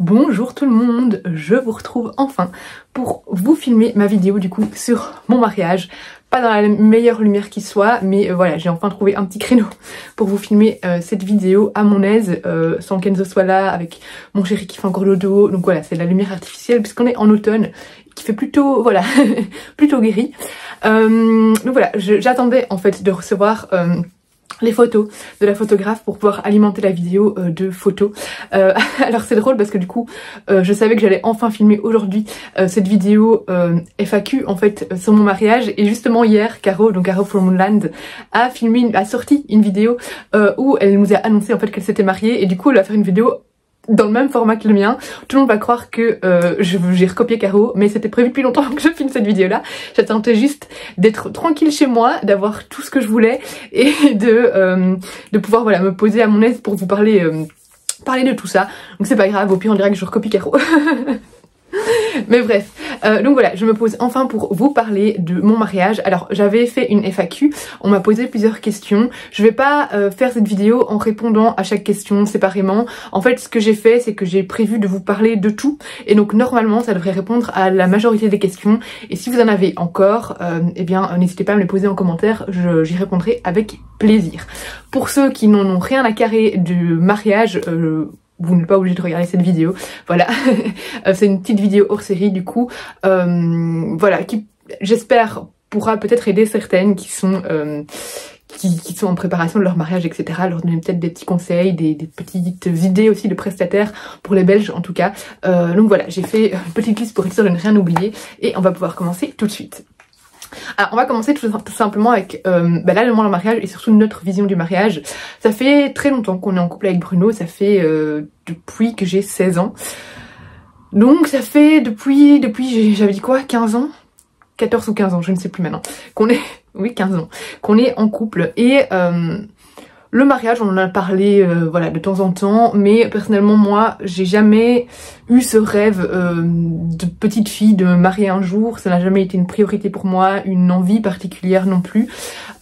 Bonjour tout le monde, je vous retrouve enfin pour vous filmer ma vidéo du coup sur mon mariage. Pas dans la meilleure lumière qui soit, mais voilà, j'ai enfin trouvé un petit créneau pour vous filmer cette vidéo à mon aise, sans qu'Enzo soit là, avec mon chéri qui fait encore le dos. Donc voilà, c'est de la lumière artificielle puisqu'on est en automne, qui fait plutôt, voilà, plutôt gris. Donc voilà, j'attendais en fait de recevoir les photos de la photographe pour pouvoir alimenter la vidéo de photos. Alors c'est drôle parce que du coup je savais que j'allais enfin filmer aujourd'hui cette vidéo FAQ en fait sur mon mariage, et justement hier Caro, donc Caro from Moonland, a sorti une vidéo où elle nous a annoncé en fait qu'elle s'était mariée, et du coup elle va faire une vidéo dans le même format que le mien. Tout le monde va croire que j'ai recopié Caro, mais c'était prévu depuis longtemps que je filme cette vidéo là. J'attendais juste d'être tranquille chez moi, d'avoir tout ce que je voulais et de pouvoir voilà me poser à mon aise pour vous parler de tout ça. Donc c'est pas grave, au pire on dirait que je recopie Caro. Mais bref, donc voilà, je me pose enfin pour vous parler de mon mariage. Alors j'avais fait une FAQ, on m'a posé plusieurs questions. Je vais pas faire cette vidéo en répondant à chaque question séparément. En fait ce que j'ai fait, c'est que j'ai prévu de vous parler de tout, et donc normalement ça devrait répondre à la majorité des questions. Et si vous en avez encore, eh bien n'hésitez pas à me les poser en commentaire, j'y répondrai avec plaisir. Pour ceux qui n'en ont rien à carrer du mariage, vous n'êtes pas obligé de regarder cette vidéo, voilà. C'est une petite vidéo hors série du coup, voilà, qui j'espère pourra peut-être aider certaines qui sont en préparation de leur mariage, etc. Leur donner peut-être des petits conseils, des petites idées aussi de prestataires pour les Belges en tout cas. Donc voilà, j'ai fait une petite liste pour être sûre de ne rien oublier, et on va pouvoir commencer tout de suite. Alors on va commencer tout simplement avec l'élément du mariage et surtout notre vision du mariage. Ça fait très longtemps qu'on est en couple avec Bruno, ça fait depuis que j'ai 16 ans. Donc ça fait depuis j'avais dit quoi, 15 ans 14 ou 15 ans, je ne sais plus maintenant, qu'on est, oui 15 ans, qu'on est en couple. Et le mariage, on en a parlé voilà de temps en temps, mais personnellement moi j'ai jamais eu ce rêve de petite fille de me marier un jour. Ça n'a jamais été une priorité pour moi, une envie particulière non plus.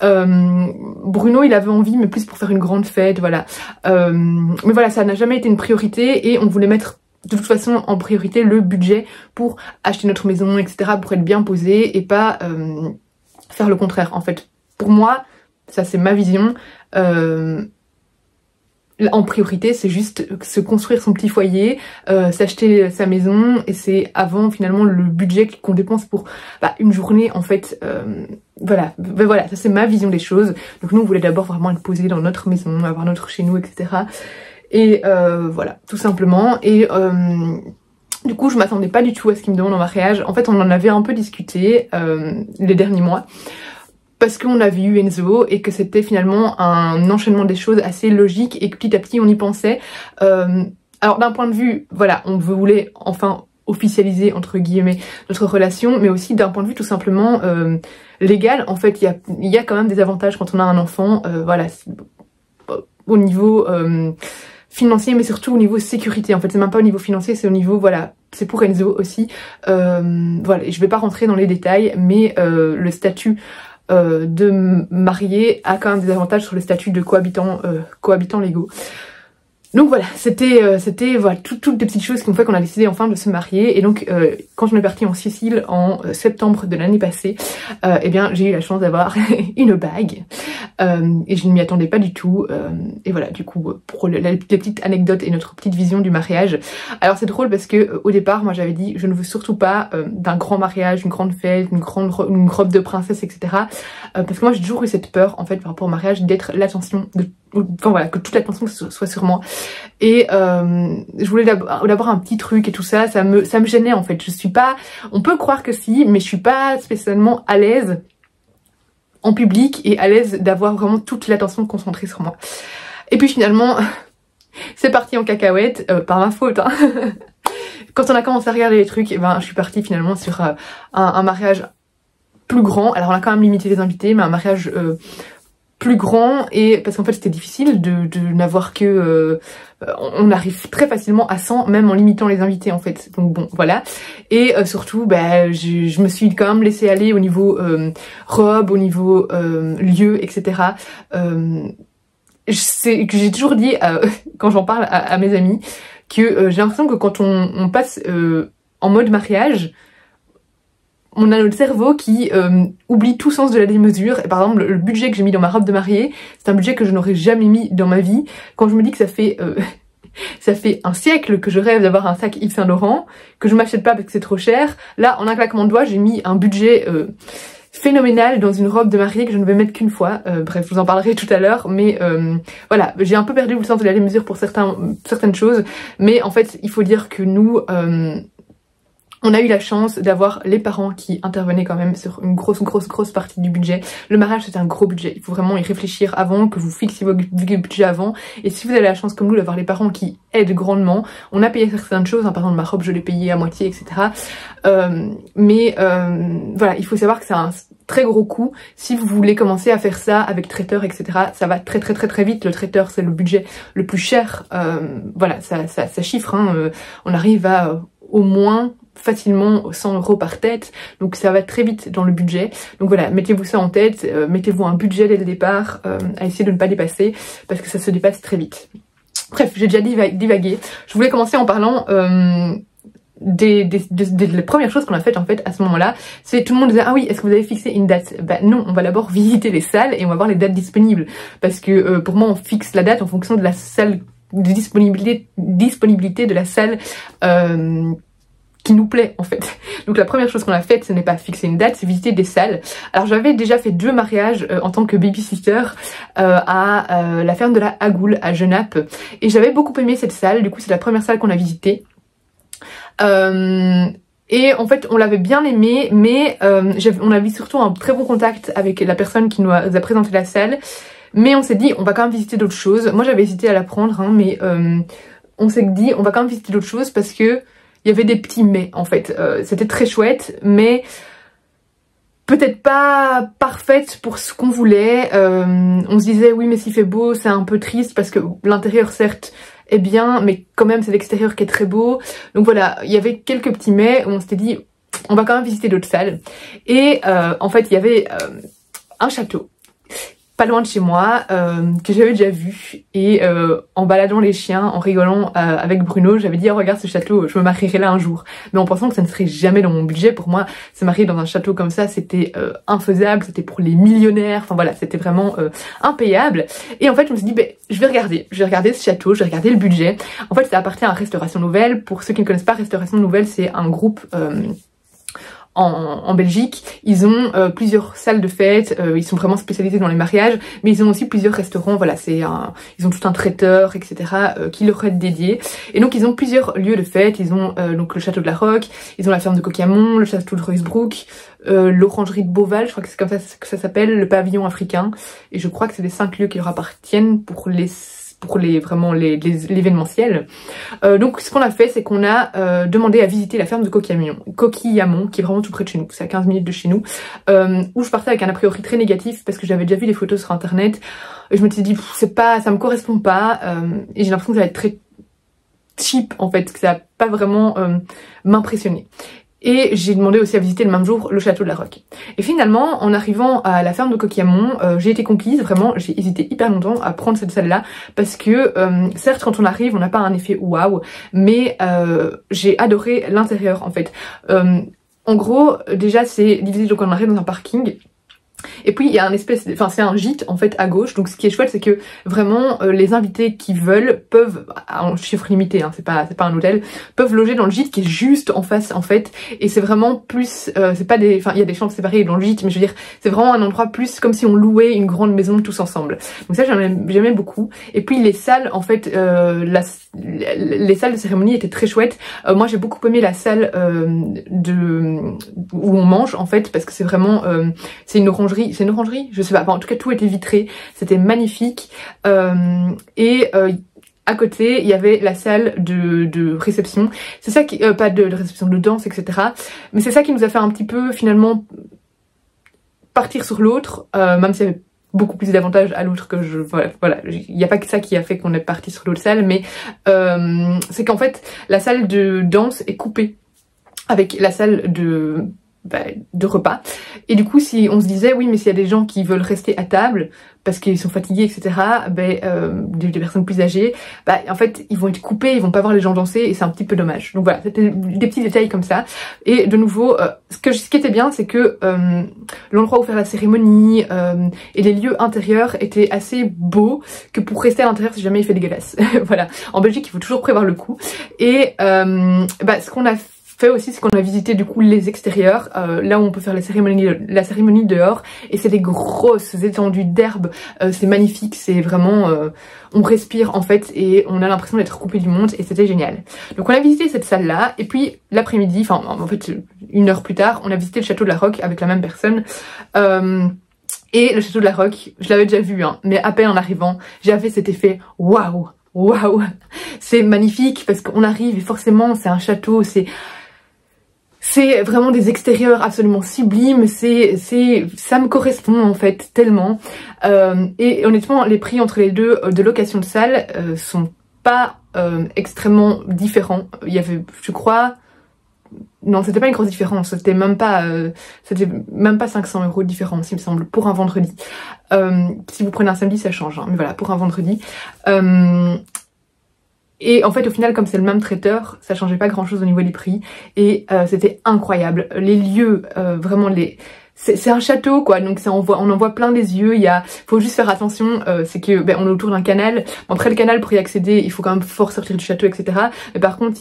Bruno il avait envie, mais plus pour faire une grande fête, voilà. Mais voilà, ça n'a jamais été une priorité, et on voulait mettre de toute façon en priorité le budget pour acheter notre maison, etc., pour être bien posé, et pas faire le contraire en fait. Pour moi, ça c'est ma vision, en priorité c'est juste se construire son petit foyer, s'acheter sa maison, et c'est avant finalement le budget qu'on dépense pour une journée en fait. Voilà, voilà, ça c'est ma vision des choses. Donc nous on voulait d'abord vraiment être posé dans notre maison, avoir notre chez nous, etc. Et voilà, tout simplement. Et du coup je m'attendais pas du tout à ce qu'il me demande en mariage. En fait on en avait un peu discuté les derniers mois, parce qu'on avait eu Enzo et que c'était finalement un enchaînement des choses assez logique, et que petit à petit on y pensait. Alors d'un point de vue, voilà, on voulait enfin officialiser entre guillemets notre relation, mais aussi d'un point de vue tout simplement légal. En fait il y a quand même des avantages quand on a un enfant, voilà, au niveau financier, mais surtout au niveau sécurité. En fait c'est même pas au niveau financier, c'est au niveau, voilà, c'est pour Enzo aussi. Voilà, et je vais pas rentrer dans les détails, mais le statut de marié a quand même des avantages sur le statut de cohabitants légaux. Donc voilà, c'était voilà, toutes des petites choses qui ont fait qu'on a décidé enfin de se marier. Et donc quand on est parti en Sicile en septembre de l'année passée, eh bien j'ai eu la chance d'avoir une bague, et je ne m'y attendais pas du tout. Et voilà, du coup pour les petites anecdotes et notre petite vision du mariage. Alors c'est drôle parce que au départ moi j'avais dit je ne veux surtout pas d'un grand mariage, une grande fête, une robe de princesse, etc. Parce que moi j'ai toujours eu cette peur en fait par rapport au mariage, d'être l'attention de, enfin voilà, que toute l'attention soit sur moi. Et je voulais d'abord un petit truc et tout ça, ça me gênait en fait. Je suis pas, on peut croire que si, mais je suis pas spécialement à l'aise en public et à l'aise d'avoir vraiment toute l'attention concentrée sur moi. Et puis finalement c'est parti en cacahuète, par ma faute hein. Quand on a commencé à regarder les trucs, je suis partie finalement sur un mariage plus grand. Alors on a quand même limité les invités, mais un mariage plus grand, et parce qu'en fait c'était difficile de n'avoir que on arrive très facilement à 100 même en limitant les invités en fait, donc bon voilà. Et surtout je me suis quand même laissée aller au niveau robe, au niveau lieu, etc. j'ai toujours dit quand j'en parle à mes amis que j'ai l'impression que quand on passe en mode mariage, on a notre cerveau qui oublie tout sens de la démesure. Et par exemple, le budget que j'ai mis dans ma robe de mariée, c'est un budget que je n'aurais jamais mis dans ma vie. Quand je me dis que ça fait un siècle que je rêve d'avoir un sac Yves Saint Laurent, que je m'achète pas parce que c'est trop cher, là, en un claquement de doigts, j'ai mis un budget phénoménal dans une robe de mariée que je ne vais mettre qu'une fois. Bref, je vous en parlerai tout à l'heure, mais voilà, j'ai un peu perdu le sens de la démesure pour certaines choses, mais en fait, il faut dire que nous... on a eu la chance d'avoir les parents qui intervenaient quand même sur une grosse partie du budget. Le mariage, c'est un gros budget. Il faut vraiment y réfléchir avant, que vous fixiez vos budgets avant. Et si vous avez la chance comme nous d'avoir les parents qui aident grandement, on a payé certaines choses. Hein, par exemple, ma robe, je l'ai payée à moitié, etc. Voilà, il faut savoir que c'est un très gros coût. Si vous voulez commencer à faire ça avec traiteur, etc., ça va très vite. Le traiteur, c'est le budget le plus cher. Voilà, ça chiffre. Hein, on arrive à au moins facilement 100 € par tête, donc ça va très vite dans le budget. Donc voilà, mettez-vous ça en tête, mettez-vous un budget dès le départ, à essayer de ne pas dépasser, parce que ça se dépasse très vite. Bref, j'ai déjà divagué. Je voulais commencer en parlant des premières choses qu'on a faites en fait à ce moment-là. C'est tout le monde disait ah oui, est-ce que vous avez fixé une date? Bah non, on va d'abord visiter les salles et on va voir les dates disponibles, parce que pour moi on fixe la date en fonction de la salle, de disponibilité de la salle qui nous plaît en fait. Donc la première chose qu'on a faite, ce n'est pas fixer une date, c'est visiter des salles. Alors j'avais déjà fait 2 mariages en tant que babysitter à la ferme de la Hagoule à Genappe, et j'avais beaucoup aimé cette salle. Du coup c'est la première salle qu'on a visitée. Et en fait on l'avait bien aimé, mais on avait surtout un très bon contact avec la personne qui nous a présenté la salle. Mais on s'est dit on va quand même visiter d'autres choses. Moi j'avais hésité à la prendre, hein, mais on s'est dit on va quand même visiter d'autres choses parce que il y avait des petits mais en fait. C'était très chouette, mais peut-être pas parfaite pour ce qu'on voulait. On se disait oui mais s'il fait beau c'est un peu triste parce que l'intérieur certes est bien, mais quand même c'est l'extérieur qui est très beau. Donc voilà, il y avait quelques petits mais où on s'était dit on va quand même visiter d'autres salles. Et en fait il y avait un château pas loin de chez moi, que j'avais déjà vu, et en baladant les chiens, en rigolant avec Bruno, j'avais dit oh, regarde ce château, je me marierai là un jour, mais en pensant que ça ne serait jamais dans mon budget. Pour moi se marier dans un château comme ça c'était infaisable, c'était pour les millionnaires, enfin voilà, c'était vraiment impayable. Et en fait je me suis dit je vais regarder ce château, je vais regarder le budget. En fait ça appartient à Restauration Nouvelle. Pour ceux qui ne connaissent pas, Restauration Nouvelle c'est un groupe en Belgique. Ils ont plusieurs salles de fête, ils sont vraiment spécialisés dans les mariages, mais ils ont aussi plusieurs restaurants. Voilà, ils ont tout un traiteur, etc. Qui leur est dédié. Et donc ils ont plusieurs lieux de fête. Ils ont donc le château de la Roque, ils ont la ferme de Coquilhamont, le château de Ruysbroek, l'orangerie de Beauval, je crois que c'est comme ça que ça s'appelle, le pavillon africain. Et je crois que c'est les 5 lieux qui leur appartiennent pour l'événementiel. Donc ce qu'on a fait, c'est qu'on a demandé à visiter la ferme de Coquilhamont, qui est vraiment tout près de chez nous, c'est à 15 minutes de chez nous, où je partais avec un a priori très négatif parce que j'avais déjà vu des photos sur internet et je me suis dit ça me correspond pas, et j'ai l'impression que ça va être très cheap en fait, que ça va pas vraiment m'impressionner. Et j'ai demandé aussi à visiter le même jour le château de la Roque. Et finalement, en arrivant à la ferme de Coquilhamont, j'ai été conquise, vraiment, j'ai hésité hyper longtemps à prendre cette salle-là, parce que, certes, quand on arrive, on n'a pas un effet waouh, mais j'ai adoré l'intérieur, en fait. En gros, déjà, c'est divisé, donc on arrive dans un parking, et puis il y a c'est un gîte en fait à gauche. Donc ce qui est chouette c'est que vraiment les invités qui veulent peuvent, en chiffre limité, hein, c'est pas un hôtel, peuvent loger dans le gîte qui est juste en face en fait. Et c'est vraiment plus, c'est pas des, enfin il y a des chambres séparées dans le gîte, mais je veux dire c'est vraiment un endroit plus comme si on louait une grande maison tous ensemble. Donc ça j'aimais beaucoup. Et puis les salles en fait, les salles de cérémonie étaient très chouettes. Moi j'ai beaucoup aimé la salle où on mange en fait, parce que c'est vraiment c'est une orangerie, je sais pas, enfin, en tout cas tout était vitré, c'était magnifique. Et à côté il y avait la salle de réception, c'est ça qui, pas de réception, de danse, etc. Mais c'est ça qui nous a fait un petit peu finalement partir sur l'autre, même s'il y avait beaucoup plus d'avantages à l'autre que voilà, il n'y a pas que ça qui a fait qu'on est parti sur l'autre salle, mais c'est qu'en fait la salle de danse est coupée avec la salle de de repas. Et du coup, si on se disait oui, mais s'il y a des gens qui veulent rester à table parce qu'ils sont fatigués, etc., des personnes plus âgées, en fait, ils vont être coupés, ils vont pas voir les gens danser et c'est un petit peu dommage. Donc voilà, c'était des petits détails comme ça. Et de nouveau, ce qui était bien, c'est que l'endroit où faire la cérémonie et les lieux intérieurs étaient assez beaux que pour rester à l'intérieur si jamais il fait dégueulasse. Voilà. En Belgique, il faut toujours prévoir le coup. Et ce qu'on a fait aussi, c'est qu'on a visité du coup les extérieurs, là où on peut faire la cérémonie dehors, et c'est des grosses étendues d'herbe, c'est magnifique, c'est vraiment, on respire en fait, et on a l'impression d'être coupé du monde, et c'était génial. Donc on a visité cette salle là, et puis l'après-midi, enfin en fait 1 heure plus tard, on a visité le château de la Roque avec la même personne, et le château de la Roque, je l'avais déjà vu, hein, mais à peine en arrivant, j'avais cet effet waouh, waouh, c'est magnifique parce qu'on arrive et forcément c'est un château, c'est vraiment des extérieurs absolument sublimes, ça me correspond en fait tellement. Et honnêtement, les prix entre les deux de location de salle sont pas extrêmement différents. Il y avait, je crois, non, c'était pas une grosse différence, c'était même pas 500 € de différence, il me semble, pour un vendredi. Si vous prenez un samedi, ça change, hein, mais voilà, pour un vendredi. Et en fait au final, comme c'est le même traiteur, ça changeait pas grand chose au niveau des prix, et c'était incroyable. Les lieux, vraiment c'est un château quoi, donc on en voit plein les yeux. Faut juste faire attention, c'est que on est autour d'un canal. Après le canal, pour y accéder, il faut quand même fort sortir du château, etc. Mais par contre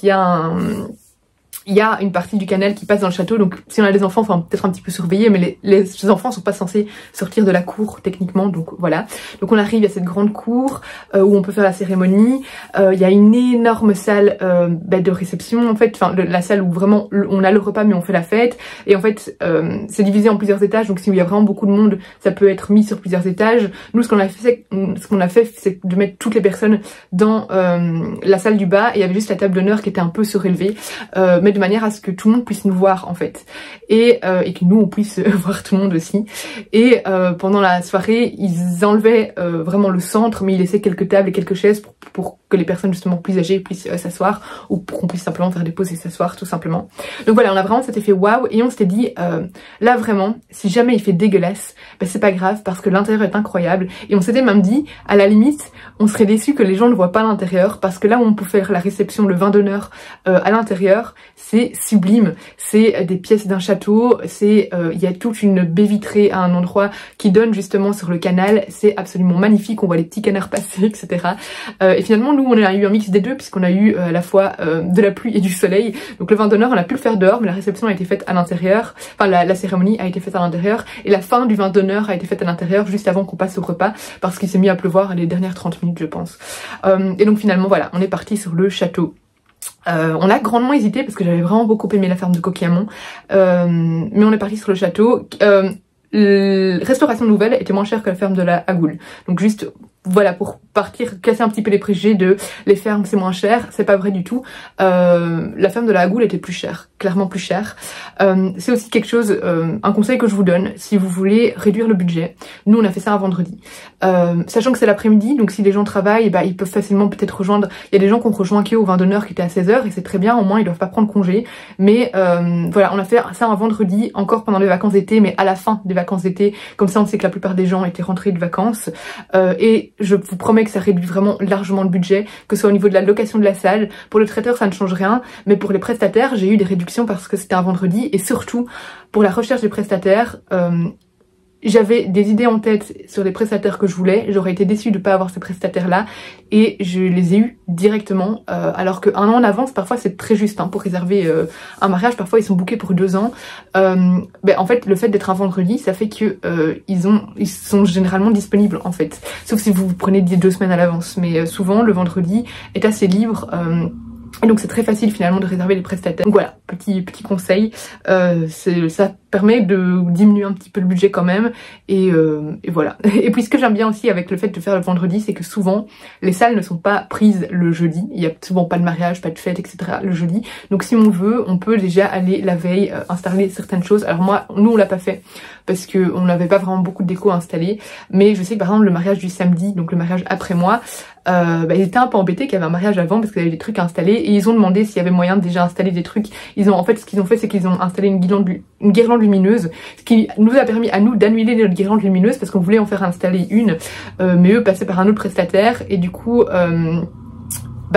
il y a une partie du canal qui passe dans le château, donc si on a des enfants, faut peut-être un petit peu surveiller, mais les enfants sont pas censés sortir de la cour techniquement, donc voilà. Donc on arrive à cette grande cour où on peut faire la cérémonie. Il y a une énorme salle de réception en fait, la salle où vraiment on a le repas mais on fait la fête. Et en fait c'est divisé en plusieurs étages, donc s'il y a vraiment beaucoup de monde, ça peut être mis sur plusieurs étages. Nous ce qu'on a fait, c'est de mettre toutes les personnes dans la salle du bas, et il y avait juste la table d'honneur qui était un peu surélevée, mais de manière à ce que tout le monde puisse nous voir en fait, et que nous on puisse voir tout le monde aussi. Et pendant la soirée, ils enlevaient vraiment le centre, mais ils laissaient quelques tables et quelques chaises pour que les personnes justement plus âgées puissent s'asseoir, ou pour qu'on puisse simplement faire des pauses et s'asseoir tout simplement. Donc voilà, on a vraiment cet effet waouh, et on s'était dit là vraiment, si jamais il fait dégueulasse, c'est pas grave parce que l'intérieur est incroyable. Et on s'était même dit, à la limite, on serait déçu que les gens ne voient pas l'intérieur, parce que là où on peut faire la réception, le vin d'honneur à l'intérieur, c'est sublime, c'est des pièces d'un château, il y a toute une baie vitrée à un endroit qui donne justement sur le canal, c'est absolument magnifique, on voit les petits canards passer, etc. Et finalement nous on a eu un mix des deux, puisqu'on a eu à la fois de la pluie et du soleil. Donc le vin d'honneur on a pu le faire dehors, mais la réception a été faite à l'intérieur, enfin la cérémonie a été faite à l'intérieur, et la fin du vin d'honneur a été faite à l'intérieur juste avant qu'on passe au repas, parce qu'il s'est mis à pleuvoir les dernières 30 minutes je pense. Et donc finalement voilà, on est parti sur le château. On a grandement hésité parce que j'avais vraiment beaucoup aimé la ferme de Coquilhamont, mais on est parti sur le château. Restauration nouvelle était moins chère que la ferme de la Hagoul, donc juste voilà, pour partir, casser un petit peu les préjugés de les fermes c'est moins cher, c'est pas vrai du tout. La ferme de la Hagoul était plus chère, clairement plus chère. C'est aussi quelque chose, un conseil que je vous donne, si vous voulez réduire le budget. Nous on a fait ça un vendredi. Sachant que c'est l'après-midi, donc si les gens travaillent, ils peuvent facilement peut-être rejoindre, il y a des gens qui ont rejoint Kéo au vin d'honneur qui était à 16 h, et c'est très bien, au moins ils doivent pas prendre congé. Mais voilà, on a fait ça un vendredi, encore pendant les vacances d'été, mais à la fin des vacances d'été, comme ça on sait que la plupart des gens étaient rentrés de vacances. Et je vous promets que ça réduit vraiment largement le budget, que ce soit au niveau de la location de la salle. Pour le traiteur ça ne change rien, mais pour les prestataires j'ai eu des réductions parce que c'était un vendredi, et surtout pour la recherche des prestataires, j'avais des idées en tête sur les prestataires que je voulais, j'aurais été déçue de ne pas avoir ces prestataires là, et je les ai eus directement, alors qu'un an en avance parfois c'est très juste pour réserver un mariage, parfois ils sont bookés pour 2 ans. En fait le fait d'être un vendredi ça fait que ils sont généralement disponibles en fait, sauf si vous prenez 2 semaines à l'avance, mais souvent le vendredi est assez libre. Et donc c'est très facile finalement de réserver les prestataires. Donc voilà, petit conseil, ça permet de diminuer un petit peu le budget quand même, et voilà. Et puis ce que j'aime bien aussi avec le fait de faire le vendredi, c'est que souvent les salles ne sont pas prises le jeudi, il y a souvent pas de mariage, pas de fête, etc. le jeudi, donc si on veut, on peut déjà aller la veille installer certaines choses. Alors moi, nous on l'a pas fait parce que on n'avait pas vraiment beaucoup de déco à installer, mais je sais que par exemple le mariage du samedi, donc le mariage après moi, ils étaient un peu embêtés qu'il y avait un mariage avant parce qu'il y avait des trucs à installer, et ils ont demandé s'il y avait moyen de déjà installer des trucs. En fait ce qu'ils ont fait, c'est qu'ils ont installé une guirlande lumineuse, ce qui nous a permis à nous d'annuler notre guirlande lumineuse parce qu'on voulait en faire installer une, mais eux passaient par un autre prestataire, et du coup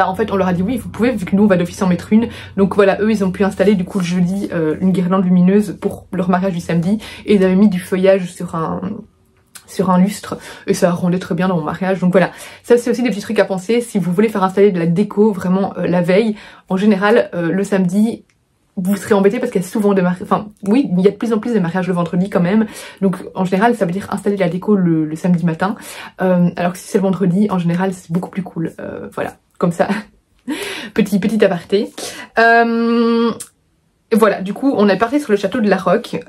en fait on leur a dit oui vous pouvez, vu que nous on va d'office en mettre une. Donc voilà, eux ils ont pu installer du coup le jeudi une guirlande lumineuse pour leur mariage du samedi, et ils avaient mis du feuillage sur un lustre, et ça rendait très bien dans mon mariage. Donc voilà, ça c'est aussi des petits trucs à penser si vous voulez faire installer de la déco vraiment la veille. En général le samedi vous serez embêté parce qu'il y a souvent des mariages, enfin oui, il y a de plus en plus de mariages le vendredi quand même, donc en général ça veut dire installer la déco le samedi matin, alors que si c'est le vendredi, en général c'est beaucoup plus cool, voilà, comme ça, petit aparté. Voilà, du coup on est parti sur le château de la Roque.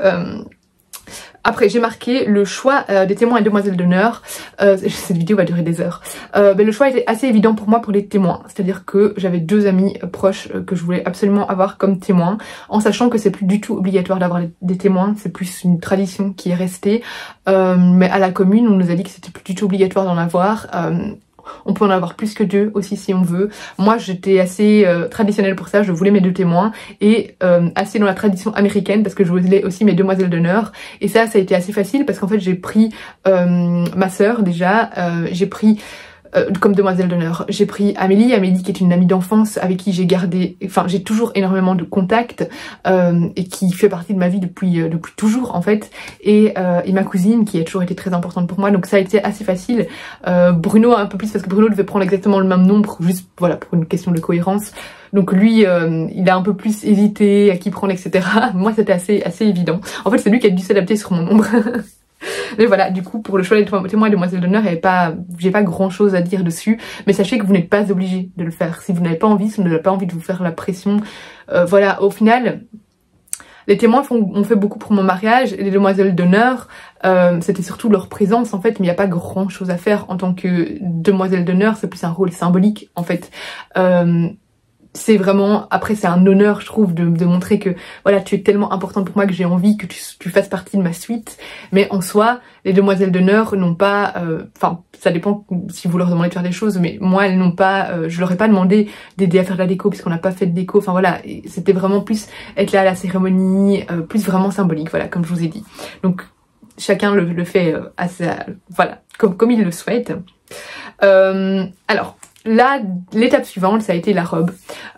Après j'ai marqué le choix des témoins et demoiselles d'honneur. Cette vidéo va durer des heures. Le choix était assez évident pour moi pour les témoins, c'est à dire que j'avais 2 amis proches que je voulais absolument avoir comme témoins, en sachant que c'est plus du tout obligatoire d'avoir des témoins, c'est plus une tradition qui est restée, mais à la commune on nous a dit que c'était plus du tout obligatoire d'en avoir. On peut en avoir plus que 2 aussi si on veut. Moi j'étais assez traditionnelle pour ça, je voulais mes 2 témoins, et assez dans la tradition américaine parce que je voulais aussi mes demoiselles d'honneur, et ça a été assez facile parce qu'en fait j'ai pris ma sœur déjà, j'ai pris comme demoiselle d'honneur, j'ai pris Amélie qui est une amie d'enfance avec qui j'ai gardé, enfin j'ai toujours énormément de contacts, et qui fait partie de ma vie depuis toujours en fait, et ma cousine qui a toujours été très importante pour moi, donc ça a été assez facile. Bruno un peu plus parce que Bruno devait prendre exactement le même nombre, juste voilà pour une question de cohérence, donc lui il a un peu plus hésité à qui prendre, etc. Moi c'était assez évident, en fait c'est lui qui a dû s'adapter sur mon nombre. Mais voilà, du coup pour le choix des témoins et demoiselles d'honneur, j'ai pas grand chose à dire dessus, mais sachez que vous n'êtes pas obligé de le faire si vous n'avez pas envie, si vous n'avez pas envie de vous faire la pression. Voilà, au final les témoins ont fait beaucoup pour mon mariage, et les demoiselles d'honneur c'était surtout leur présence en fait, mais il n'y a pas grand chose à faire en tant que demoiselle d'honneur, c'est plus un rôle symbolique en fait. C'est vraiment, après c'est un honneur je trouve de montrer que voilà tu es tellement importante pour moi que j'ai envie que tu fasses partie de ma suite, mais en soi les demoiselles d'honneur n'ont pas, enfin ça dépend si vous leur demandez de faire des choses, mais moi elles n'ont pas, je leur ai pas demandé d'aider à faire de la déco puisqu'on n'a pas fait de déco, enfin voilà, c'était vraiment plus être là à la cérémonie, plus vraiment symbolique, voilà comme je vous ai dit. Donc chacun le fait voilà comme il le souhaite. Alors là, l'étape suivante, ça a été la robe.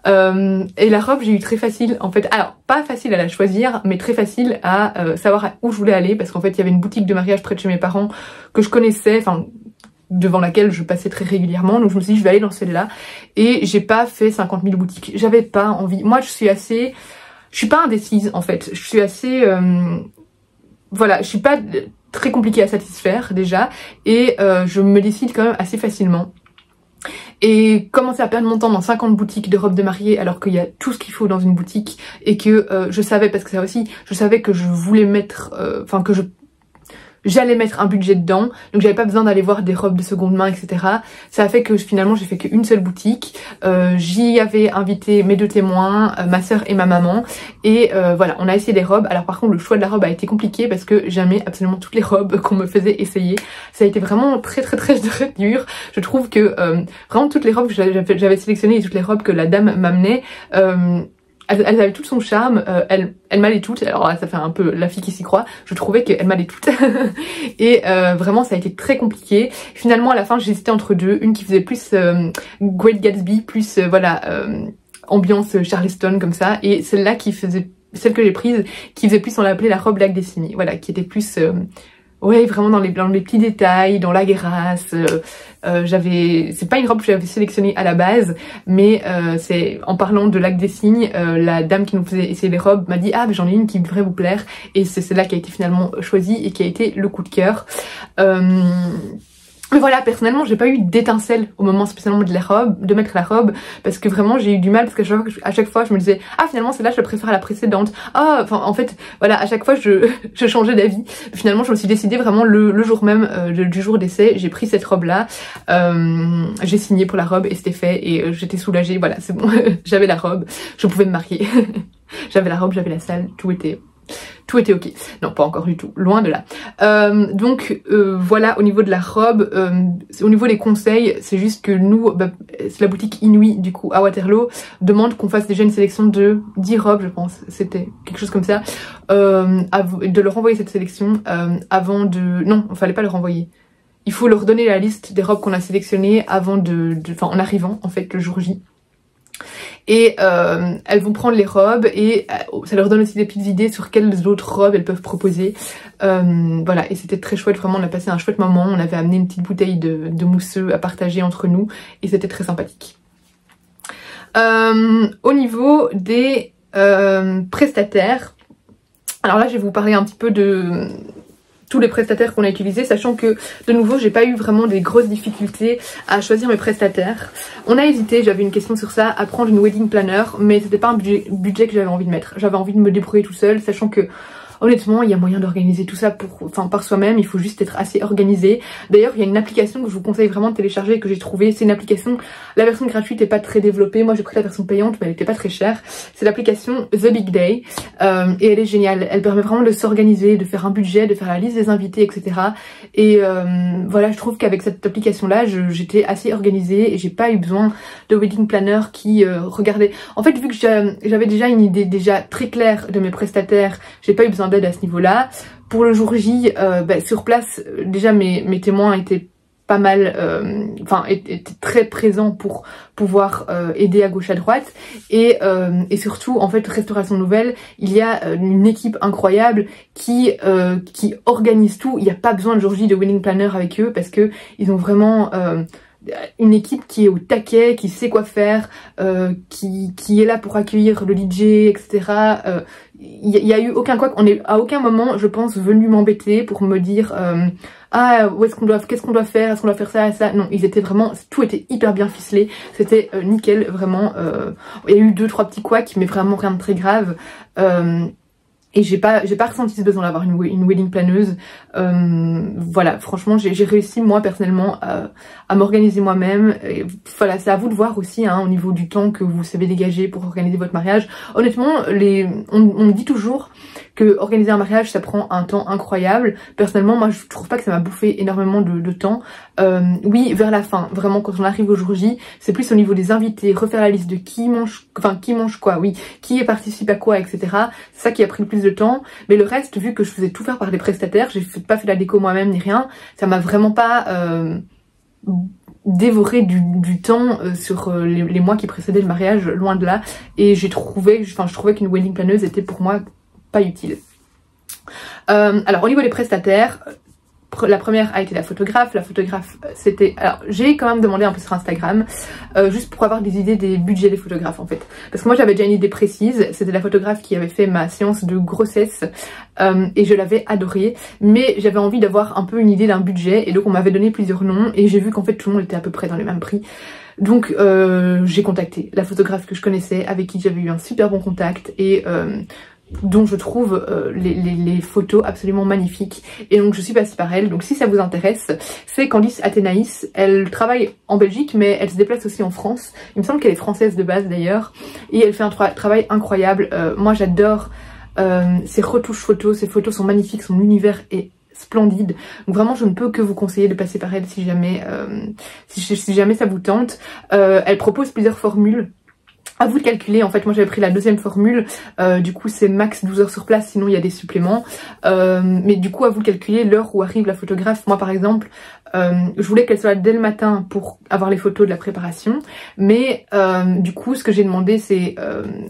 Et la robe, j'ai eu très facile, en fait. Alors, pas facile à la choisir, mais très facile à savoir où je voulais aller. Parce qu'en fait, il y avait une boutique de mariage près de chez mes parents que je connaissais, enfin, devant laquelle je passais très régulièrement. Donc, je me suis dit, je vais aller dans celle-là. Et j'ai pas fait 50 000 boutiques. J'avais pas envie. Moi, je suis pas indécise, en fait. Je suis assez... voilà, je suis pas très compliquée à satisfaire, déjà. Et je me décide quand même assez facilement. Et commencer à perdre mon temps dans 50 boutiques de robes de mariée alors qu'il y a tout ce qu'il faut dans une boutique, et que je savais, parce que ça aussi, je savais que je voulais mettre, enfin que j'allais mettre un budget dedans, donc j'avais pas besoin d'aller voir des robes de seconde main, etc. Ça a fait que finalement j'ai fait qu'une seule boutique, j'y avais invité mes 2 témoins, ma soeur et ma maman, et voilà, on a essayé des robes. Alors par contre le choix de la robe a été compliqué parce que j'aimais absolument toutes les robes qu'on me faisait essayer, ça a été vraiment très dur. Je trouve que vraiment toutes les robes que j'avais sélectionnées et toutes les robes que la dame m'amenait, elles avaient tout son charme, elle m'allait toutes, alors là, ça fait un peu la fille qui s'y croit, je trouvais qu'elle m'allait toutes. Et vraiment ça a été très compliqué. Finalement à la fin j'hésitais entre 2, une qui faisait plus Great Gatsby, plus voilà ambiance Charleston comme ça, et celle-là celle que j'ai prise, qui faisait plus, on l'appelait la robe Lac des Cygnes, voilà, qui était plus... ouais, vraiment dans les petits détails, dans la grâce. C'est pas une robe que j'avais sélectionnée à la base, mais c'est en parlant de Lac des Cygnes, la dame qui nous faisait essayer les robes m'a dit ah mais j'en ai une qui devrait vous plaire, et c'est celle-là qui a été finalement choisie et qui a été le coup de cœur. Mais voilà, personnellement, j'ai pas eu d'étincelle au moment spécialement de mettre la robe, parce que vraiment j'ai eu du mal, parce qu'à chaque fois je me disais ah finalement celle-là je la préfère à la précédente, ah enfin en fait voilà, à chaque fois je changeais d'avis. Finalement je me suis décidée vraiment le jour même du jour d'essai, j'ai pris cette robe là, j'ai signé pour la robe et c'était fait et j'étais soulagée, voilà c'est bon, j'avais la robe, je pouvais me marier, j'avais la robe, j'avais la salle, tout était ok. Non, pas encore du tout, loin de là. Voilà, au niveau de la robe, au niveau des conseils, c'est juste que nous, c'est la boutique Inouï, du coup, à Waterloo, demande qu'on fasse déjà une sélection de 10 robes, je pense, c'était quelque chose comme ça, de leur envoyer cette sélection avant de... Non, il fallait pas leur envoyer. Il faut leur donner la liste des robes qu'on a sélectionnées avant en arrivant, en fait, le jour J. Et elles vont prendre les robes et ça leur donne aussi des petites idées sur quelles autres robes elles peuvent proposer. Voilà, et c'était très chouette, vraiment on a passé un chouette moment, on avait amené une petite bouteille de mousseux à partager entre nous et c'était très sympathique. Au niveau des prestataires, alors là je vais vous parler un petit peu de tous les prestataires qu'on a utilisés, sachant que de nouveau j'ai pas eu vraiment des grosses difficultés à choisir mes prestataires. On a hésité, j'avais une question sur ça, à prendre une wedding planner, mais c'était pas un budget que j'avais envie de mettre. J'avais envie de me débrouiller tout seul, sachant que honnêtement, il y a moyen d'organiser tout ça par soi-même, il faut juste être assez organisé. D'ailleurs, il y a une application que je vous conseille vraiment de télécharger et que j'ai trouvée. C'est une application, la version gratuite n'est pas très développée. Moi, j'ai pris la version payante, mais elle n'était pas très chère. C'est l'application The Big Day et elle est géniale. Elle permet vraiment de s'organiser, de faire un budget, de faire la liste des invités, etc. Et voilà, je trouve qu'avec cette application-là, j'étais assez organisée et j'ai pas eu besoin de wedding planner qui regardait. En fait, vu que j'avais déjà une idée déjà très claire de mes prestataires, j'ai pas eu besoin d'aide à ce niveau-là. Pour le jour J, sur place, déjà mes témoins étaient pas mal, étaient très présents pour pouvoir aider à gauche à droite et surtout en fait Restauration Nouvelle, il y a une équipe incroyable qui organise tout. Il n'y a pas besoin de jour J de wedding planner avec eux parce que ils ont vraiment une équipe qui est au taquet, qui sait quoi faire, qui est là pour accueillir le DJ, etc. Il y a eu aucun couac, on est à aucun moment, je pense, venu m'embêter pour me dire qu'est-ce qu'on doit faire, est-ce qu'on doit faire ça. Non, ils étaient vraiment, tout était hyper bien ficelé, c'était nickel, vraiment. Il y a eu 2-3 petits couacs, mais vraiment rien de très grave. Et j'ai pas ressenti ce besoin d'avoir une wedding planeuse. Voilà, franchement j'ai réussi moi personnellement à m'organiser moi-même. Voilà, c'est à vous de voir aussi au niveau du temps que vous savez dégager pour organiser votre mariage. Honnêtement, on me dit toujours que organiser un mariage ça prend un temps incroyable. Personnellement moi je trouve pas que ça m'a bouffé énormément de temps. Oui, vers la fin, vraiment quand on arrive au jour J, c'est plus au niveau des invités, refaire la liste de qui mange quoi, oui, qui participe à quoi, etc. C'est ça qui a pris le plus de temps, mais le reste, vu que je faisais tout faire par des prestataires, j'ai pas fait la déco moi-même ni rien, ça m'a vraiment pas dévoré du temps sur les mois qui précédaient le mariage, loin de là, et je trouvais qu'une wedding planeuse était pour moi pas utile. Alors au niveau des prestataires, la première a été la photographe c'était... Alors j'ai quand même demandé un peu sur Instagram, juste pour avoir des idées des budgets des photographes en fait. Parce que moi j'avais déjà une idée précise, c'était la photographe qui avait fait ma séance de grossesse et je l'avais adorée. Mais j'avais envie d'avoir un peu une idée d'un budget et donc on m'avait donné plusieurs noms et j'ai vu qu'en fait tout le monde était à peu près dans les mêmes prix. Donc j'ai contacté la photographe que je connaissais, avec qui j'avais eu un super bon contact et... dont je trouve les photos absolument magnifiques et donc je suis passée par elle. Donc si ça vous intéresse, c'est Candice Athénaïs. Elle travaille en Belgique mais elle se déplace aussi en France, il me semble qu'elle est française de base d'ailleurs, et elle fait un travail incroyable. Moi j'adore ses retouches photos, ses photos sont magnifiques, son univers est splendide, donc vraiment je ne peux que vous conseiller de passer par elle si jamais si jamais ça vous tente. Elle propose plusieurs formules. À vous de calculer, en fait moi j'avais pris la deuxième formule, du coup c'est max 12 heures sur place, sinon il y a des suppléments, mais du coup à vous de calculer l'heure où arrive la photographe. Moi par exemple, je voulais qu'elle soit là dès le matin pour avoir les photos de la préparation, mais du coup ce que j'ai demandé c'est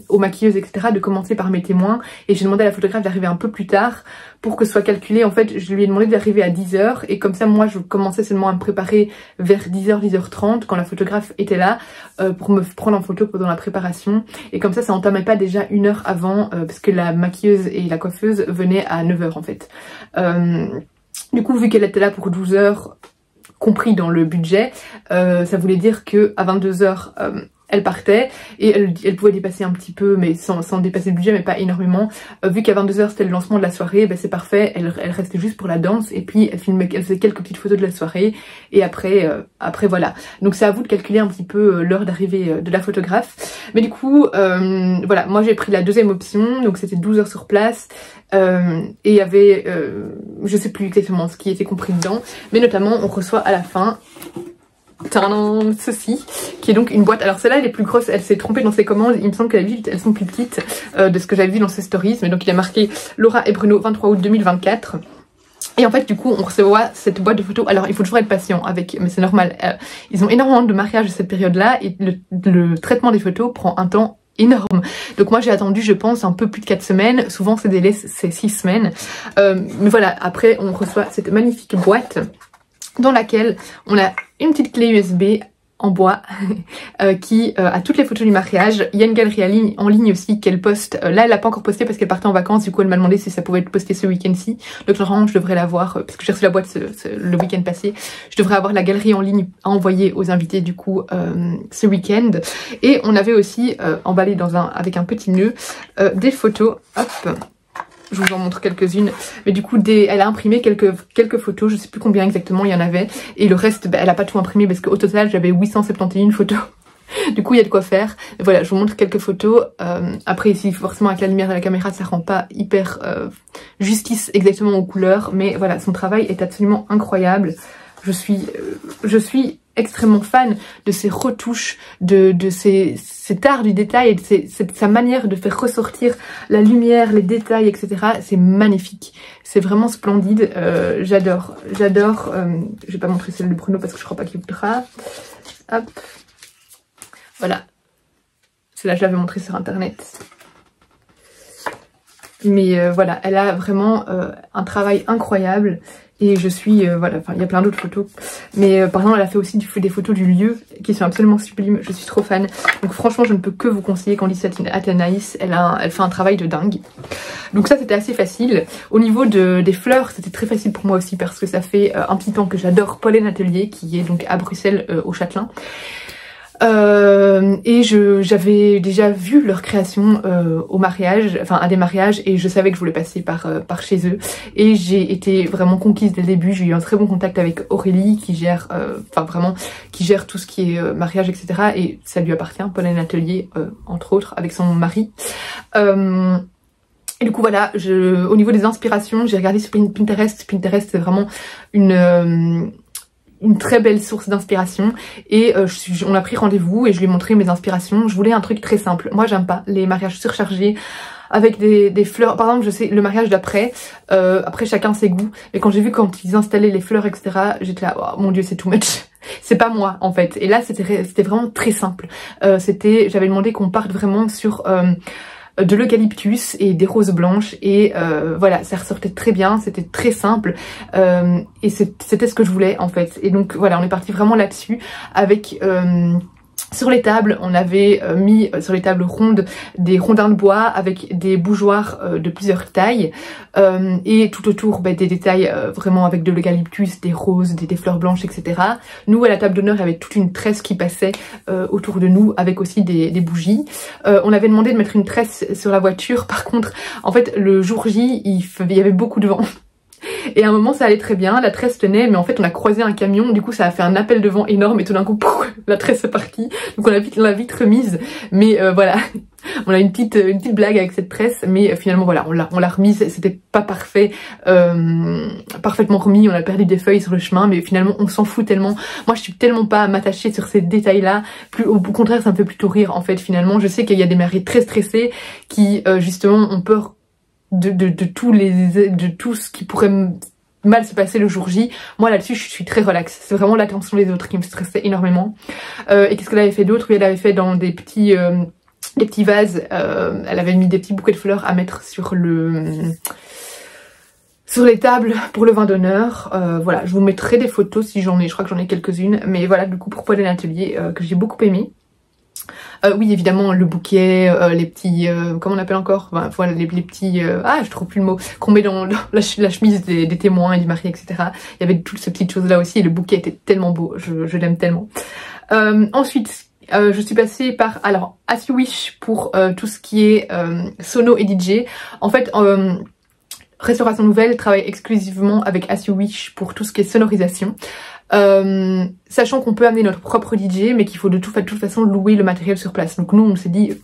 aux maquilleuses etc de commencer par mes témoins, et j'ai demandé à la photographe d'arriver un peu plus tard pour que ce soit calculé. En fait je lui ai demandé d'arriver à 10 h et comme ça moi je commençais seulement à me préparer vers 10 h, 10 h 30 quand la photographe était là pour me prendre en photo pendant la préparation, et comme ça entamait pas déjà une heure avant parce que la maquilleuse et la coiffeuse venaient à 9 h en fait. Du coup vu qu'elle était là pour 12 h, compris dans le budget. Ça voulait dire que à 22h elle partait et elle pouvait dépasser un petit peu, mais sans dépasser le budget, mais pas énormément. Vu qu'à 22h c'était le lancement de la soirée, ben c'est parfait, elle restait juste pour la danse et puis elle faisait quelques petites photos de la soirée et après voilà. Donc c'est à vous de calculer un petit peu l'heure d'arrivée de la photographe. Mais du coup, voilà, moi j'ai pris la deuxième option, donc c'était 12 heures sur place. Et il y avait, je sais plus exactement ce qui était compris dedans, mais notamment on reçoit à la fin ceci, qui est donc une boîte. Alors celle-là elle est plus grosse, elle s'est trompée dans ses commandes, il me semble qu'elles sont plus petites de ce que j'avais vu dans ses stories, mais donc il a marqué Laura et Bruno 23 août 2024. Et en fait du coup on reçoit cette boîte de photos. Alors il faut toujours être patient avec, mais c'est normal, ils ont énormément de mariages à cette période là et le traitement des photos prend un temps énorme. Donc moi j'ai attendu je pense un peu plus de 4 semaines, souvent ces délais c'est 6 semaines. Mais voilà, après on reçoit cette magnifique boîte dans laquelle on a une petite clé USB en bois qui a toutes les photos du mariage. Il y a une galerie en ligne aussi qu'elle poste. Là elle l'a pas encore posté parce qu'elle partait en vacances, du coup elle m'a demandé si ça pouvait être posté ce week-end-ci. Donc normalement je devrais l'avoir, parce que j'ai reçu la boîte le week-end passé, je devrais avoir la galerie en ligne à envoyer aux invités du coup ce week-end. Et on avait aussi emballé avec un petit nœud des photos, hop, je vous en montre quelques-unes, mais du coup elle a imprimé quelques photos, je sais plus combien exactement il y en avait, et le reste elle a pas tout imprimé parce qu'au total j'avais 871 photos. Du coup il y a de quoi faire. Et voilà, je vous montre quelques photos. Après ici forcément avec la lumière de la caméra ça rend pas hyper justice exactement aux couleurs, mais voilà, son travail est absolument incroyable. Je suis extrêmement fan de ses retouches, de cet art du détail et de sa manière de faire ressortir la lumière, les détails, etc. C'est magnifique, c'est vraiment splendide. J'adore. Je vais pas montrer celle de Bruno parce que je crois pas qu'il voudra. Hop, voilà. Celle-là je l'avais montrée sur internet. Mais voilà, elle a vraiment un travail incroyable. Et je suis, voilà, enfin il y a plein d'autres photos. Mais par exemple elle a fait aussi des photos du lieu qui sont absolument sublimes, je suis trop fan. Donc franchement je ne peux que vous conseiller Candice Athénaïs, elle fait un travail de dingue. Donc ça c'était assez facile. Au niveau des fleurs c'était très facile pour moi aussi parce que ça fait un petit temps que j'adore Pollen Atelier qui est donc à Bruxelles au Châtelain. Et j'avais déjà vu leur création au mariage, enfin à des mariages, et je savais que je voulais passer par chez eux. Et j'ai été vraiment conquise dès le début. J'ai eu un très bon contact avec Aurélie qui gère, qui gère tout ce qui est mariage, etc. Et ça lui appartient, Pollen Atelier entre autres, avec son mari. Et du coup voilà, au niveau des inspirations, j'ai regardé sur Pinterest. Pinterest c'est vraiment une très belle source d'inspiration et on a pris rendez-vous et je lui ai montré mes inspirations. Je voulais un truc très simple. Moi j'aime pas les mariages surchargés avec des fleurs. Par exemple je sais le mariage d'après, après chacun ses goûts, mais quand j'ai vu quand ils installaient les fleurs etc, j'étais là oh, mon dieu c'est too much. C'est pas moi en fait. Et là c'était vraiment très simple. J'avais demandé qu'on parte vraiment sur de l'eucalyptus et des roses blanches et voilà, ça ressortait très bien, c'était très simple et c'était ce que je voulais en fait. Et donc voilà, on est parti vraiment là-dessus avec sur les tables, on avait mis sur les tables rondes des rondins de bois avec des bougeoirs de plusieurs tailles et tout autour des détails vraiment avec de l'eucalyptus, des roses, des fleurs blanches, etc. Nous à la table d'honneur il y avait toute une tresse qui passait autour de nous avec aussi des bougies. On avait demandé de mettre une tresse sur la voiture, par contre en fait le jour J il y avait beaucoup de vent. Et à un moment ça allait très bien, la tresse tenait, mais en fait on a croisé un camion, du coup ça a fait un appel de vent énorme et tout d'un coup pouf, la tresse est partie. Donc on l'a vite remise, mais voilà, on a une petite blague avec cette tresse, mais finalement voilà, on l'a remise, c'était pas parfait, parfaitement remis, on a perdu des feuilles sur le chemin, mais finalement on s'en fout tellement. Moi je suis tellement pas à m'attacher sur ces détails là, au contraire ça me fait plutôt rire en fait finalement. Je sais qu'il y a des mariés très stressés qui justement ont peur de tout ce qui pourrait mal se passer le jour J. Moi là-dessus je suis très relax, c'est vraiment l'attention des autres qui me stressait énormément. Et qu'est-ce qu'elle avait fait d'autre? Oui, elle avait fait dans des petits vases, elle avait mis des petits bouquets de fleurs à mettre sur les tables pour le vin d'honneur. Voilà, je vous mettrai des photos si j'en ai, je crois que j'en ai quelques-unes, mais voilà, du coup pour Pollen Atelier que j'ai beaucoup aimé. Oui, évidemment, le bouquet, les petits, comment on appelle encore, enfin, voilà, les petits, je trouve plus le mot, qu'on met dans la chemise des témoins et du mari, etc. Il y avait toutes ces petites choses là aussi, et le bouquet était tellement beau, je l'aime tellement. Ensuite, je suis passée par, alors, As You Wish pour tout ce qui est sono et DJ. En fait, Restauration Nouvelle travaille exclusivement avec As You Wish pour tout ce qui est sonorisation. Sachant qu'on peut amener notre propre DJ, mais qu'il faut de toute façon louer le matériel sur place. Donc nous on s'est dit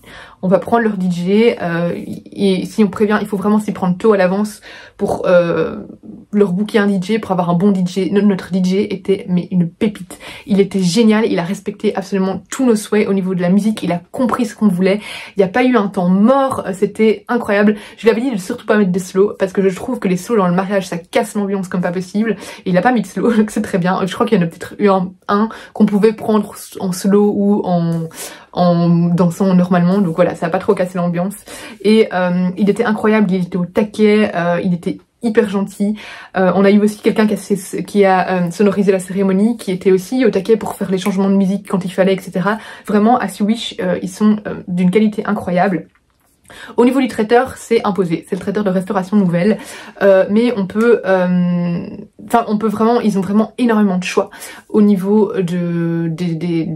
on va prendre leur DJ et si on prévient, il faut vraiment s'y prendre tôt à l'avance pour leur booker un DJ, pour avoir un bon DJ. Notre DJ était mais une pépite, il était génial, il a respecté absolument tous nos souhaits au niveau de la musique, il a compris ce qu'on voulait, il n'y a pas eu un temps mort, c'était incroyable. Je lui avais dit de surtout pas mettre des slows parce que je trouve que les slows dans le mariage ça casse l'ambiance comme pas possible, et il a pas mis de slow donc c'est très bien. Je crois qu'il y en a peut-être eu un qu'on pouvait prendre en slow ou en dansant normalement, donc voilà, ça a pas trop cassé l'ambiance. Et il était incroyable, il était au taquet, il était hyper gentil. On a eu aussi quelqu'un qui a sonorisé la cérémonie, qui était aussi au taquet pour faire les changements de musique quand il fallait, etc. Vraiment, As You Wish, ils sont d'une qualité incroyable. Au niveau du traiteur, c'est imposé, c'est le traiteur de Restauration Nouvelle, mais on peut, ils ont vraiment énormément de choix au niveau des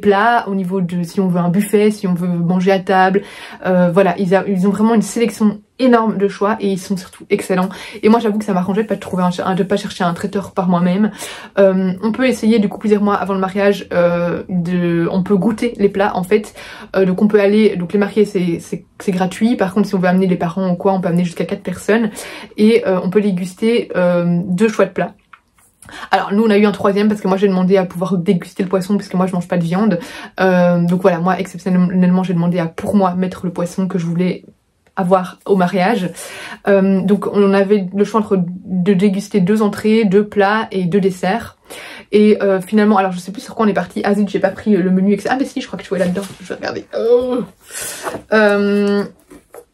plats, au niveau de si on veut un buffet, si on veut manger à table, voilà, ils ont vraiment une sélection énorme de choix et ils sont surtout excellents. Et moi j'avoue que ça m'arrangeait de pas trouver de pas chercher un traiteur par moi-même. On peut essayer du coup plusieurs mois avant le mariage, on peut goûter les plats en fait. Donc on peut aller, donc les mariés c'est gratuit. Par contre si on veut amener les parents ou quoi, on peut amener jusqu'à 4 personnes et on peut déguster 2 choix de plats. Alors nous on a eu un 3e parce que moi j'ai demandé à pouvoir déguster le poisson parce que moi je mange pas de viande. Donc voilà, moi exceptionnellement j'ai demandé à pour moi mettre le poisson que je voulais avoir au mariage. Donc on avait le choix entre de déguster 2 entrées, 2 plats et 2 desserts. Et finalement, alors je sais plus sur quoi on est parti. Ah zut, j'ai pas pris le menu, etc. Ah mais si, je crois que je suis là-dedans. Je vais regarder.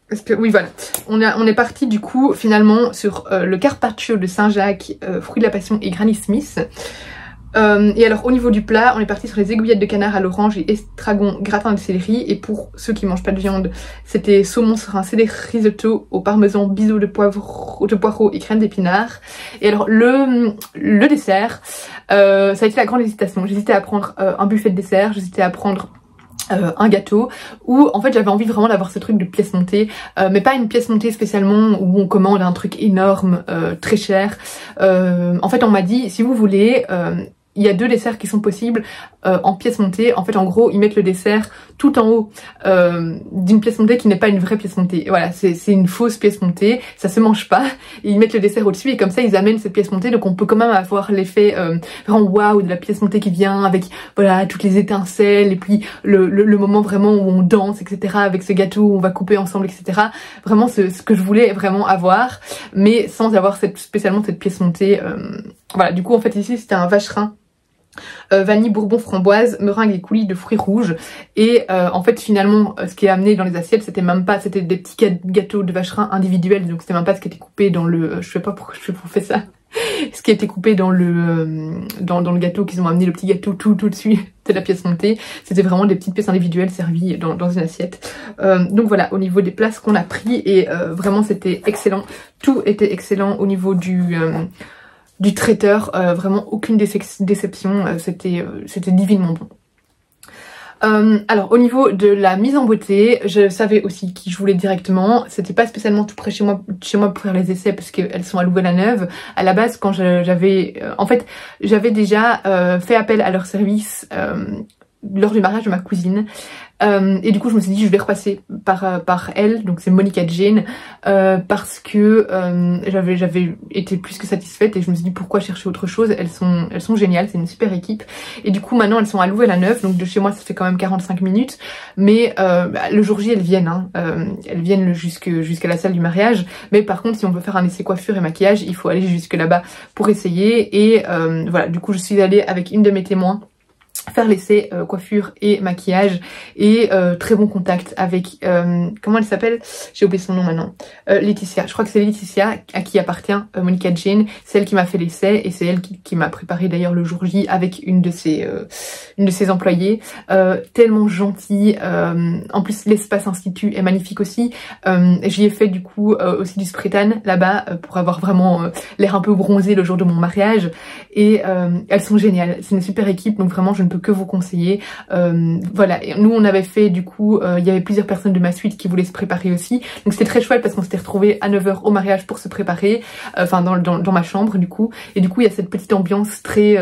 Parce que oui voilà, on est parti du coup finalement sur le carpaccio de Saint-Jacques, fruits de la passion et Granny Smith. Et alors au niveau du plat, on est parti sur les aiguillettes de canard à l'orange et estragon gratin de céleri. Et pour ceux qui mangent pas de viande, c'était saumon serein, céleri risotto au parmesan, biseau de poireaux et crème d'épinards. Et alors le dessert, ça a été la grande hésitation. J'hésitais à prendre un buffet de dessert, j'hésitais à prendre un gâteau, où en fait j'avais envie vraiment d'avoir ce truc de pièce montée, mais pas une pièce montée spécialement où on commande un truc énorme, très cher. En fait on m'a dit si vous voulez, il y a 2 desserts qui sont possibles en pièce montée. En fait en gros ils mettent le dessert tout en haut d'une pièce montée qui n'est pas une vraie pièce montée. Voilà, c'est une fausse pièce montée, ça se mange pas. Et ils mettent le dessert au-dessus et comme ça ils amènent cette pièce montée, donc on peut quand même avoir l'effet vraiment waouh de la pièce montée qui vient avec voilà toutes les étincelles et puis le moment vraiment où on danse, etc. avec ce gâteau où on va couper ensemble, etc. Vraiment ce que je voulais vraiment avoir, mais sans avoir spécialement cette pièce montée. Voilà, du coup en fait ici c'était un vacherin vanille, bourbon, framboise, meringue et coulis de fruits rouges. Et en fait finalement ce qui est amené dans les assiettes c'était même pas, c'était des petits gâteaux de vacherin individuels, donc c'était même pas ce qui était coupé dans le, je sais pas pourquoi je fais ça, ce qui était coupé dans le gâteau qu'ils ont amené, le petit gâteau tout dessus de la pièce montée, c'était vraiment des petites pièces individuelles servies dans une assiette. Donc voilà, au niveau des plats ce qu'on a pris, et vraiment c'était excellent, tout était excellent au niveau du traiteur, vraiment aucune déception, c'était divinement bon. Alors au niveau de la mise en beauté, je savais aussi qui je voulais directement. C'était pas spécialement tout près chez moi pour faire les essais parce qu'elles sont à Louvain-la-Neuve. À la base quand j'avais déjà fait appel à leur service lors du mariage de ma cousine. Et du coup je me suis dit je vais repasser par elle, donc c'est Monica Jane, parce que j'avais été plus que satisfaite et je me suis dit pourquoi chercher autre chose. Elles sont géniales, c'est une super équipe. Et du coup maintenant elles sont à Louvain-la-Neuve, donc de chez moi ça fait quand même 45 minutes, mais le jour J elles viennent, elles viennent jusqu'à la salle du mariage. Mais par contre si on veut faire un essai coiffure et maquillage, il faut aller jusque là-bas pour essayer. Et voilà, du coup je suis allée avec une de mes témoins faire l'essai coiffure et maquillage, et très bon contact avec comment elle s'appelle, j'ai oublié son nom maintenant, Laetitia, je crois que c'est Laetitia à qui appartient Monica Jane, c'est elle qui m'a fait l'essai et c'est elle qui m'a préparé d'ailleurs le jour J avec une de ses employées, tellement gentille, en plus l'espace institut est magnifique aussi, j'y ai fait du coup aussi du spray tan là-bas pour avoir vraiment l'air un peu bronzé le jour de mon mariage, et elles sont géniales, c'est une super équipe, donc vraiment je ne peux que vous conseiller. Voilà, et nous on avait fait du coup, il y avait plusieurs personnes de ma suite qui voulaient se préparer aussi, donc c'était très chouette parce qu'on s'était retrouvés à 9 h au mariage pour se préparer, enfin dans ma chambre du coup, et du coup il y a cette petite ambiance très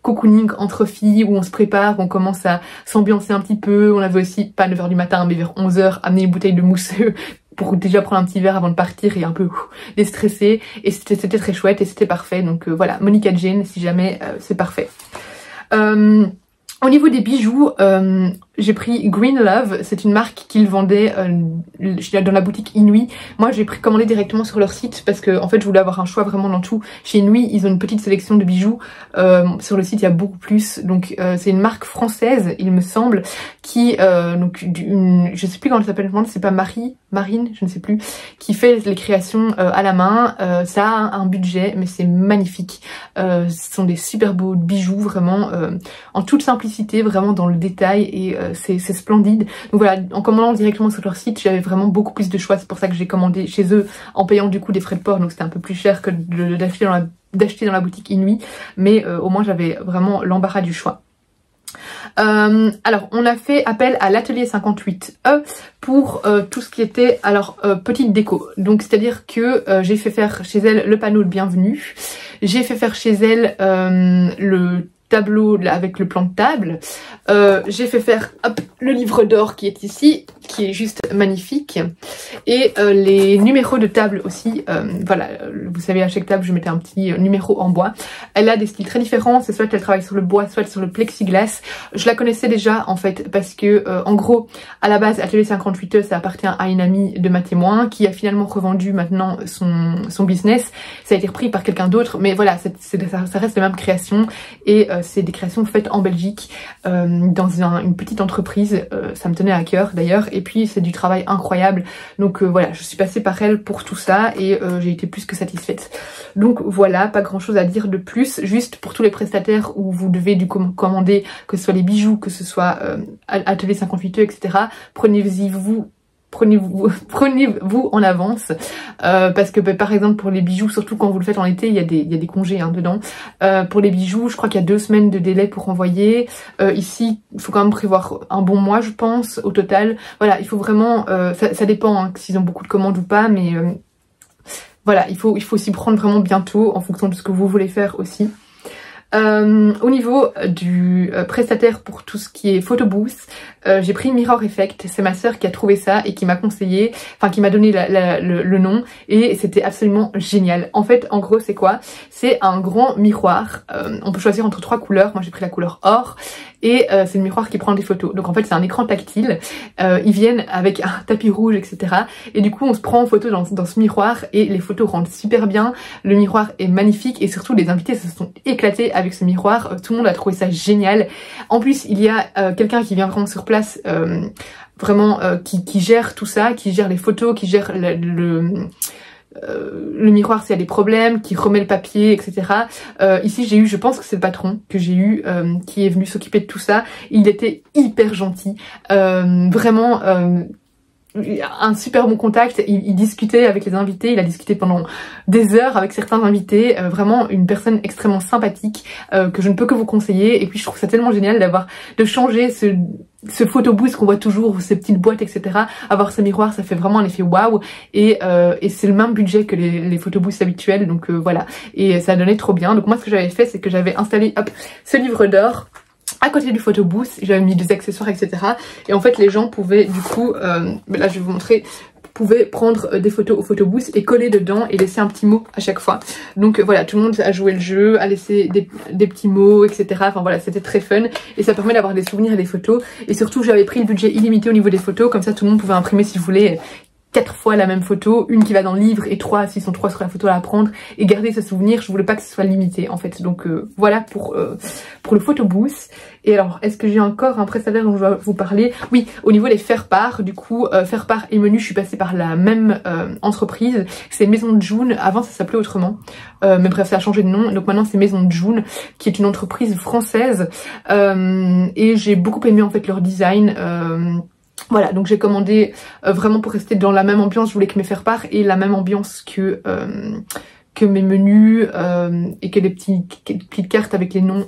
cocooning entre filles où on se prépare, on commence à s'ambiancer un petit peu. On avait aussi, pas 9 h du matin mais vers 11 h, amené une bouteille de mousse pour déjà prendre un petit verre avant de partir et un peu déstresser, et c'était très chouette et c'était parfait. Donc voilà, Monica Jane, si jamais c'est parfait. Au niveau des bijoux, j'ai pris Green Love, c'est une marque qu'ils vendaient dans la boutique Inouï. Moi j'ai commandé directement sur leur site parce que en fait je voulais avoir un choix vraiment dans tout. Chez Inouï ils ont une petite sélection de bijoux, sur le site il y a beaucoup plus, donc c'est une marque française il me semble, qui donc je sais plus comment elle s'appelle, c'est pas Marine, je ne sais plus, qui fait les créations à la main. Ça a un budget mais c'est magnifique, ce sont des super beaux bijoux vraiment en toute simplicité, vraiment dans le détail, et c'est splendide. Donc voilà, en commandant directement sur leur site j'avais vraiment beaucoup plus de choix, c'est pour ça que j'ai commandé chez eux en payant du coup des frais de port, donc c'était un peu plus cher que d'acheter dans la boutique Inouï, mais au moins j'avais vraiment l'embarras du choix. Alors on a fait appel à l'atelier 58E pour tout ce qui était petite déco, donc c'est à dire que j'ai fait faire chez elle le panneau de bienvenue, j'ai fait faire chez elle le tableau avec le plan de table, j'ai fait faire le livre d'or qui est ici, qui est juste magnifique, et les numéros de table aussi. Voilà, vous savez à chaque table je mettais un petit numéro en bois. Elle a des styles très différents, c'est soit elle travaille sur le bois, soit sur le plexiglas. Je la connaissais déjà en fait parce que en gros à la base Atelier 58E ça appartient à une amie de ma témoin qui a finalement revendu maintenant son business. Ça a été repris par quelqu'un d'autre, mais voilà, ça reste la même création, et c'est des créations faites en Belgique dans une petite entreprise, ça me tenait à cœur d'ailleurs, et puis c'est du travail incroyable, donc voilà, je suis passée par elle pour tout ça et j'ai été plus que satisfaite. Donc voilà, pas grand chose à dire de plus, juste pour tous les prestataires où vous devez du coup commander, que ce soit les bijoux, que ce soit Atelier 58E, etc. Prenez-vous en avance, parce que par exemple pour les bijoux, surtout quand vous le faites en été, il y a des congés dedans. Pour les bijoux, je crois qu'il y a 2 semaines de délai pour envoyer. Ici, il faut quand même prévoir un bon mois, je pense, au total. Voilà, il faut vraiment, ça dépend s'ils ont beaucoup de commandes ou pas, mais voilà, il faut s'y prendre vraiment bientôt en fonction de ce que vous voulez faire aussi. Au niveau du prestataire pour tout ce qui est photo booth, j'ai pris Mirror Effect, c'est ma sœur qui a trouvé ça et qui m'a conseillé, enfin qui m'a donné le nom, et c'était absolument génial. En fait, en gros c'est quoi? C'est un grand miroir, on peut choisir entre 3 couleurs, moi j'ai pris la couleur or, et c'est le miroir qui prend des photos. Donc en fait c'est un écran tactile, ils viennent avec un tapis rouge, etc. Et du coup on se prend en photo dans ce miroir et les photos rendent super bien, le miroir est magnifique et surtout les invités se sont éclatés avec ce miroir, tout le monde a trouvé ça génial. En plus il y a quelqu'un qui vient vraiment sur place, vraiment qui gère tout ça, qui gère les photos, qui gère le miroir s'il y a des problèmes, qui remet le papier, etc. Ici j'ai eu, je pense que c'est le patron que j'ai eu, qui est venu s'occuper de tout ça. Il était hyper gentil, vraiment un super bon contact, il discutait avec les invités, il a discuté pendant des heures avec certains invités, vraiment une personne extrêmement sympathique, que je ne peux que vous conseiller. Et puis je trouve ça tellement génial de changer ce photo booth qu'on voit toujours, ces petites boîtes, etc. Avoir ce miroir, ça fait vraiment un effet waouh, et c'est le même budget que les photo booths habituels, donc voilà, et ça donnait trop bien. Donc moi ce que j'avais fait, c'est que j'avais installé ce livre d'or à côté du photo booth, j'avais mis des accessoires, etc. Et en fait les gens pouvaient du coup, là je vais vous montrer, pouvaient prendre des photos au photo booth et coller dedans et laisser un petit mot à chaque fois. Donc voilà, tout le monde a joué le jeu, a laissé des petits mots, etc. Enfin voilà, c'était très fun et ça permet d'avoir des souvenirs et des photos. Et surtout j'avais pris le budget illimité au niveau des photos, comme ça tout le monde pouvait imprimer s'il voulait 4 fois la même photo, une qui va dans le livre et 3 s'ils sont 3 sur la photo à prendre, et garder ce souvenir. Je voulais pas que ce soit limité en fait. Donc voilà pour le photo booth. Et alors, est-ce que j'ai encore un prestataire dont je vais vous parler? Oui, au niveau des faire-part, du coup, faire-part et menu, je suis passée par la même entreprise. C'est Maison de June, avant ça s'appelait autrement. Mais bref, ça a changé de nom. Donc maintenant c'est Maison de June, qui est une entreprise française. Et j'ai beaucoup aimé en fait leur design. Voilà, donc j'ai commandé vraiment pour rester dans la même ambiance. Je voulais que mes faire-part aient la même ambiance que mes menus et que les petites cartes avec les noms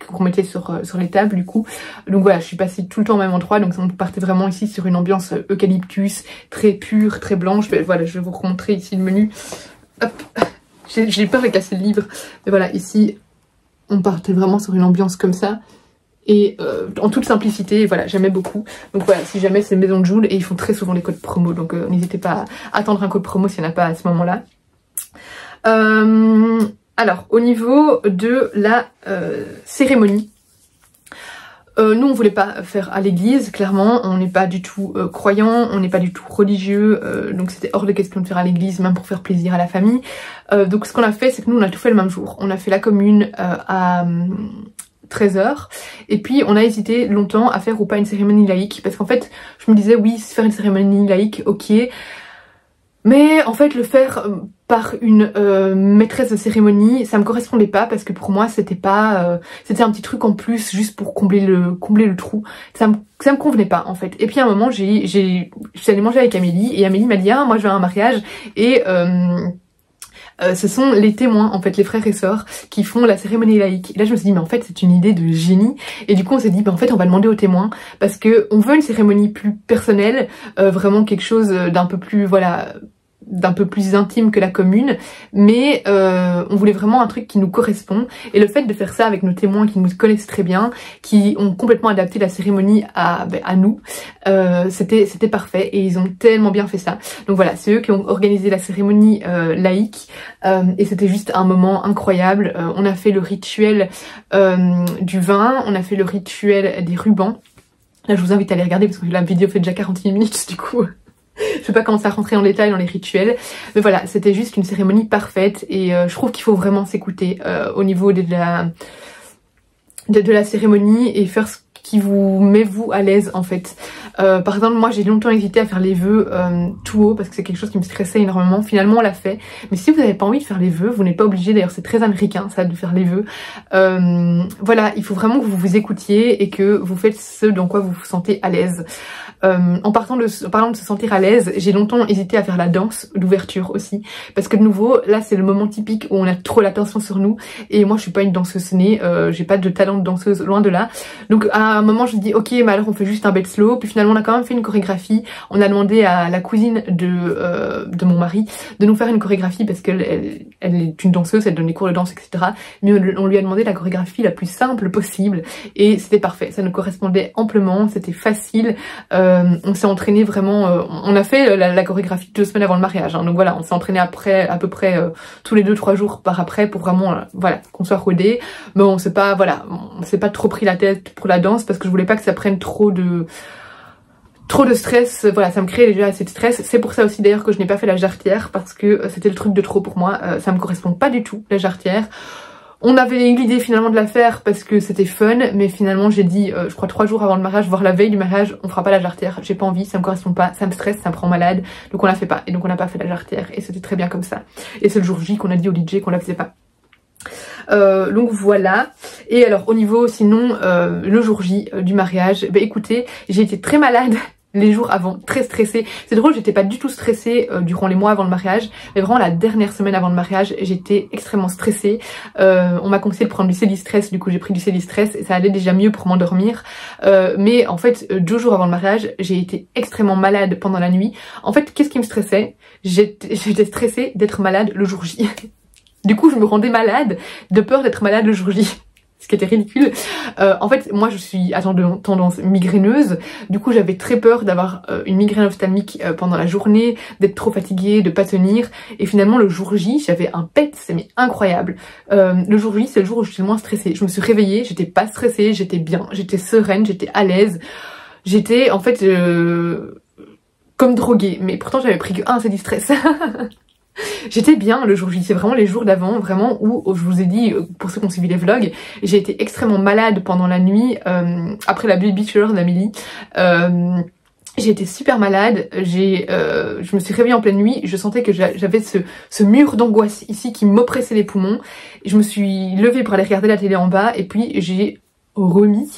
qu'on mettait sur les tables du coup. Donc voilà, je suis passée tout le temps au même endroit, donc on partait vraiment ici sur une ambiance eucalyptus, très pure, très blanche. Mais voilà, je vais vous remontrer ici le menu. Hop, j'ai peur de casser le livre. Mais voilà, ici, on partait vraiment sur une ambiance comme ça. Et en toute simplicité, voilà, j'aimais beaucoup. Donc voilà, si jamais c'est Maison de June, et ils font très souvent les codes promo, donc n'hésitez pas à attendre un code promo s'il n'y en a pas à ce moment-là. Alors, au niveau de la cérémonie, nous on voulait pas faire à l'église, clairement, on n'est pas du tout croyant, on n'est pas du tout religieux, donc c'était hors de question de faire à l'église, même pour faire plaisir à la famille. Donc ce qu'on a fait, c'est que nous on a tout fait le même jour. On a fait la commune à 13h, et puis on a hésité longtemps à faire ou pas une cérémonie laïque, parce qu'en fait je me disais oui, faire une cérémonie laïque, ok, mais en fait le faire par une maîtresse de cérémonie, ça me correspondait pas, parce que pour moi c'était pas c'était un petit truc en plus juste pour combler le trou, ça me convenait pas en fait. Et puis à un moment je suis allée manger avec Amélie, et Amélie m'a dit ah moi je vais à un mariage, et ce sont les témoins, en fait, les frères et sœurs qui font la cérémonie laïque. Et là je me suis dit mais en fait c'est une idée de génie, et du coup on s'est dit bah en fait on va demander aux témoins, parce que on veut une cérémonie plus personnelle, vraiment quelque chose d'un peu plus, voilà, d'un peu plus intime que la commune, mais on voulait vraiment un truc qui nous correspond, et le fait de faire ça avec nos témoins qui nous connaissent très bien, qui ont complètement adapté la cérémonie à nous, c'était parfait, et ils ont tellement bien fait ça. Donc voilà, c'est eux qui ont organisé la cérémonie laïque, et c'était juste un moment incroyable. On a fait le rituel du vin, on a fait le rituel des rubans. Là je vous invite à aller regarder parce que la vidéo fait déjà 48 minutes du coup. Je vais pas commencer à rentrer en détail dans les rituels, mais voilà, c'était juste une cérémonie parfaite, et je trouve qu'il faut vraiment s'écouter au niveau de la cérémonie, et faire ce qui vous met vous à l'aise en fait. Par exemple moi j'ai longtemps hésité à faire les vœux tout haut, parce que c'est quelque chose qui me stressait énormément. Finalement on l'a fait, mais si vous n'avez pas envie de faire les vœux, vous n'êtes pas obligé, d'ailleurs c'est très américain ça de faire les vœux. Voilà, il faut vraiment que vous vous écoutiez et que vous faites ce dans quoi vous vous sentez à l'aise. En parlant de se sentir à l'aise, j'ai longtemps hésité à faire la danse d'ouverture aussi, parce que de nouveau là c'est le moment typique où on a trop l'attention sur nous, et moi je suis pas une danseuse née, j'ai pas de talent de danseuse, loin de là. Donc à un moment je me dis ok, mais alors on fait juste un bed slow, puis finalement on a quand même fait une chorégraphie. On a demandé à la cousine de mon mari de nous faire une chorégraphie, parce qu'elle est une danseuse, elle donne des cours de danse etc, mais on lui a demandé la chorégraphie la plus simple possible, et c'était parfait, ça nous correspondait amplement, c'était facile. On s'est entraîné vraiment, on a fait la chorégraphie 2 semaines avant le mariage, hein, donc voilà, on s'est entraîné après à peu près tous les 2-3 jours par après pour vraiment voilà, qu'on soit rodé. Mais on s'est pas, voilà, on s'est pas trop pris la tête pour la danse, parce que je voulais pas que ça prenne trop de stress. Voilà, ça me crée déjà assez de stress. C'est pour ça aussi d'ailleurs que je n'ai pas fait la jarretière, parce que c'était le truc de trop pour moi. Ça me correspond pas du tout la jarretière. On avait eu l'idée finalement de la faire parce que c'était fun, mais finalement j'ai dit, je crois 3 jours avant le mariage, voire la veille du mariage, on fera pas la jarretière, j'ai pas envie, ça me correspond pas, ça me stresse, ça me rend malade, donc on la fait pas, et donc on n'a pas fait la jarretière, et c'était très bien comme ça. Et c'est le jour J qu'on a dit au DJ qu'on la faisait pas. Donc voilà. Et alors au niveau sinon le jour J du mariage, bah écoutez, j'ai été très malade les jours avant, très stressée. C'est drôle, j'étais pas du tout stressée durant les mois avant le mariage, mais vraiment la dernière semaine avant le mariage, j'étais extrêmement stressée. On m'a conseillé de prendre du Célistress, du coup j'ai pris du Célistress et ça allait déjà mieux pour m'endormir. Mais en fait, 2 jours avant le mariage, j'ai été extrêmement malade pendant la nuit. En fait, qu'est-ce qui me stressait? J'étais stressée d'être malade le jour J. Du coup, je me rendais malade de peur d'être malade le jour J. Ce qui était ridicule. En fait, moi je suis à tendance migraineuse, du coup j'avais très peur d'avoir une migraine ophtalmique pendant la journée, d'être trop fatiguée, de pas tenir, et finalement le jour J, j'avais un pet, c'est mais incroyable. Le jour J, c'est le jour où je suis le moins stressée. Je me suis réveillée, j'étais pas stressée, j'étais bien, j'étais sereine, j'étais à l'aise, j'étais en fait... comme droguée, mais pourtant j'avais pris que un antidstress. J'étais bien le jour J, c'est vraiment les jours d'avant, vraiment où je vous ai dit, pour ceux qui ont suivi les vlogs, j'ai été extrêmement malade pendant la nuit, après la baby shower d'Amélie. J'ai été super malade, je me suis réveillée en pleine nuit, je sentais que j'avais ce mur d'angoisse ici qui m'oppressait les poumons. Je me suis levée pour aller regarder la télé en bas et puis j'ai remis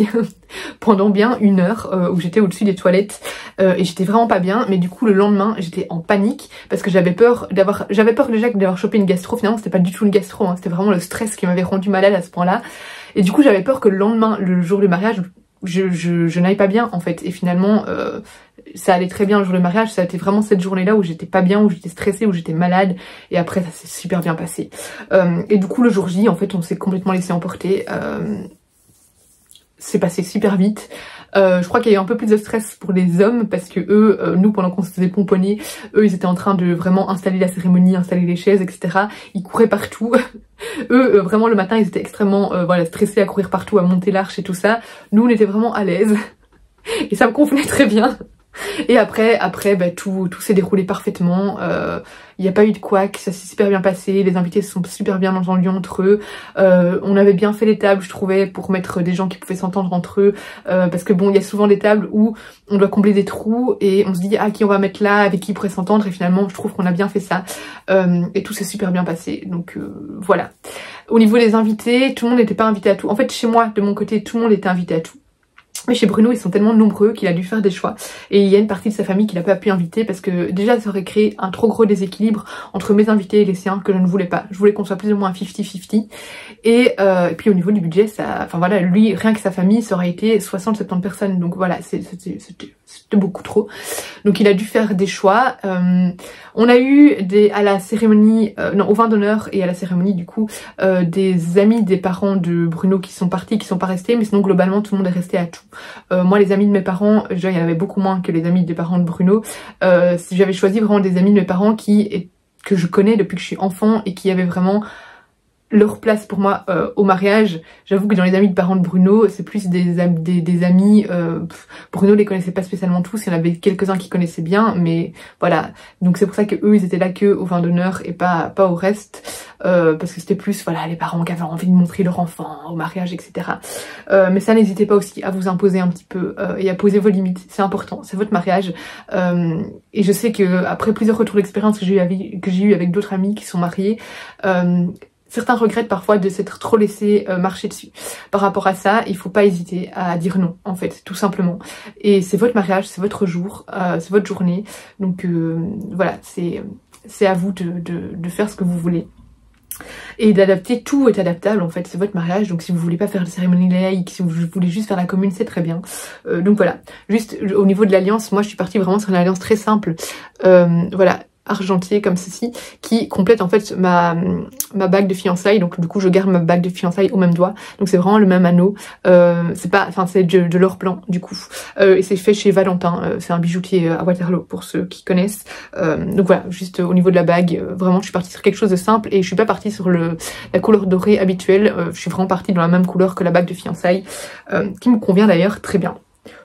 pendant bien 1 heure où j'étais au-dessus des toilettes et j'étais vraiment pas bien, mais du coup le lendemain j'étais en panique parce que j'avais peur déjà d'avoir chopé une gastro. Finalement c'était pas du tout une gastro, hein, c'était vraiment le stress qui m'avait rendu malade à ce point là, et du coup j'avais peur que le lendemain, le jour du mariage, je n'aille pas bien en fait, et finalement ça allait très bien le jour du mariage. Ça a été vraiment cette journée là où j'étais pas bien, où j'étais stressée, où j'étais malade, et après ça s'est super bien passé. Et du coup le jour J en fait on s'est complètement laissé emporter. C'est passé super vite. Je crois qu'il y a eu un peu plus de stress pour les hommes parce que eux, nous pendant qu'on se faisait pomponner, eux ils étaient en train de vraiment installer la cérémonie, installer les chaises, etc. Ils couraient partout. Eux vraiment le matin ils étaient extrêmement voilà, stressés à courir partout, à monter l'arche et tout ça. Nous on était vraiment à l'aise et ça me convenait très bien. Et après bah, tout s'est déroulé parfaitement. Il n'y a pas eu de couac, ça s'est super bien passé, les invités se sont super bien entendus entre eux. On avait bien fait les tables, je trouvais, pour mettre des gens qui pouvaient s'entendre entre eux. Parce que bon, il y a souvent des tables où on doit combler des trous et on se dit, ah, qui on va mettre là, avec qui pourrait s'entendre, et finalement, je trouve qu'on a bien fait ça. Et tout s'est super bien passé, donc voilà. Au niveau des invités, tout le monde n'était pas invité à tout. En fait, chez moi, de mon côté, tout le monde était invité à tout. Mais chez Bruno, ils sont tellement nombreux qu'il a dû faire des choix. Et il y a une partie de sa famille qu'il n'a pas pu inviter parce que déjà ça aurait créé un trop gros déséquilibre entre mes invités et les siens que je ne voulais pas. Je voulais qu'on soit plus ou moins 50-50. Et puis au niveau du budget, enfin voilà, lui, rien que sa famille, ça aurait été 60-70 personnes. Donc voilà, c'était beaucoup trop. Donc il a dû faire des choix. On a eu à la cérémonie, non, au vin d'honneur et à la cérémonie du coup, des amis des parents de Bruno qui sont partis, qui sont pas restés, mais sinon globalement tout le monde est resté à tout. Moi les amis de mes parents, déjà il y en avait beaucoup moins que les amis des parents de Bruno. Si j'avais choisi vraiment des amis de mes parents que je connais depuis que je suis enfant et qui avaient vraiment leur place pour moi au mariage. J'avoue que dans les amis de parents de Bruno, c'est plus des amis, Bruno les connaissait pas spécialement tous, il y en avait quelques-uns qui connaissaient bien, mais voilà, donc c'est pour ça que eux ils étaient là que au vin d'honneur et pas au reste, parce que c'était plus voilà les parents qui avaient envie de montrer leur enfant au mariage, etc. Mais ça, n'hésitez pas aussi à vous imposer un petit peu et à poser vos limites, c'est important, c'est votre mariage. Et je sais que après plusieurs retours d'expérience que j'ai eu avec d'autres amis qui sont mariés, certains regrettent parfois de s'être trop laissé marcher dessus. Par rapport à ça, il faut pas hésiter à dire non, en fait, tout simplement. Et c'est votre mariage, c'est votre jour, c'est votre journée. Donc voilà, c'est à vous de faire ce que vous voulez. Et d'adapter, tout est adaptable en fait, c'est votre mariage, donc si vous voulez pas faire de cérémonie laïque, si vous voulez juste faire la commune, c'est très bien. Donc voilà, juste au niveau de l'alliance, moi je suis partie vraiment sur une alliance très simple, voilà, argentier comme ceci, qui complète en fait ma bague de fiançailles. Donc du coup je garde ma bague de fiançailles au même doigt, donc c'est vraiment le même anneau. C'est pas, enfin c'est de l'or blanc du coup, et c'est fait chez Valentin, c'est un bijoutier à Waterloo pour ceux qui connaissent. Donc voilà, juste au niveau de la bague, vraiment je suis partie sur quelque chose de simple et je suis pas partie sur la couleur dorée habituelle. Je suis vraiment partie dans la même couleur que la bague de fiançailles, qui me convient d'ailleurs très bien.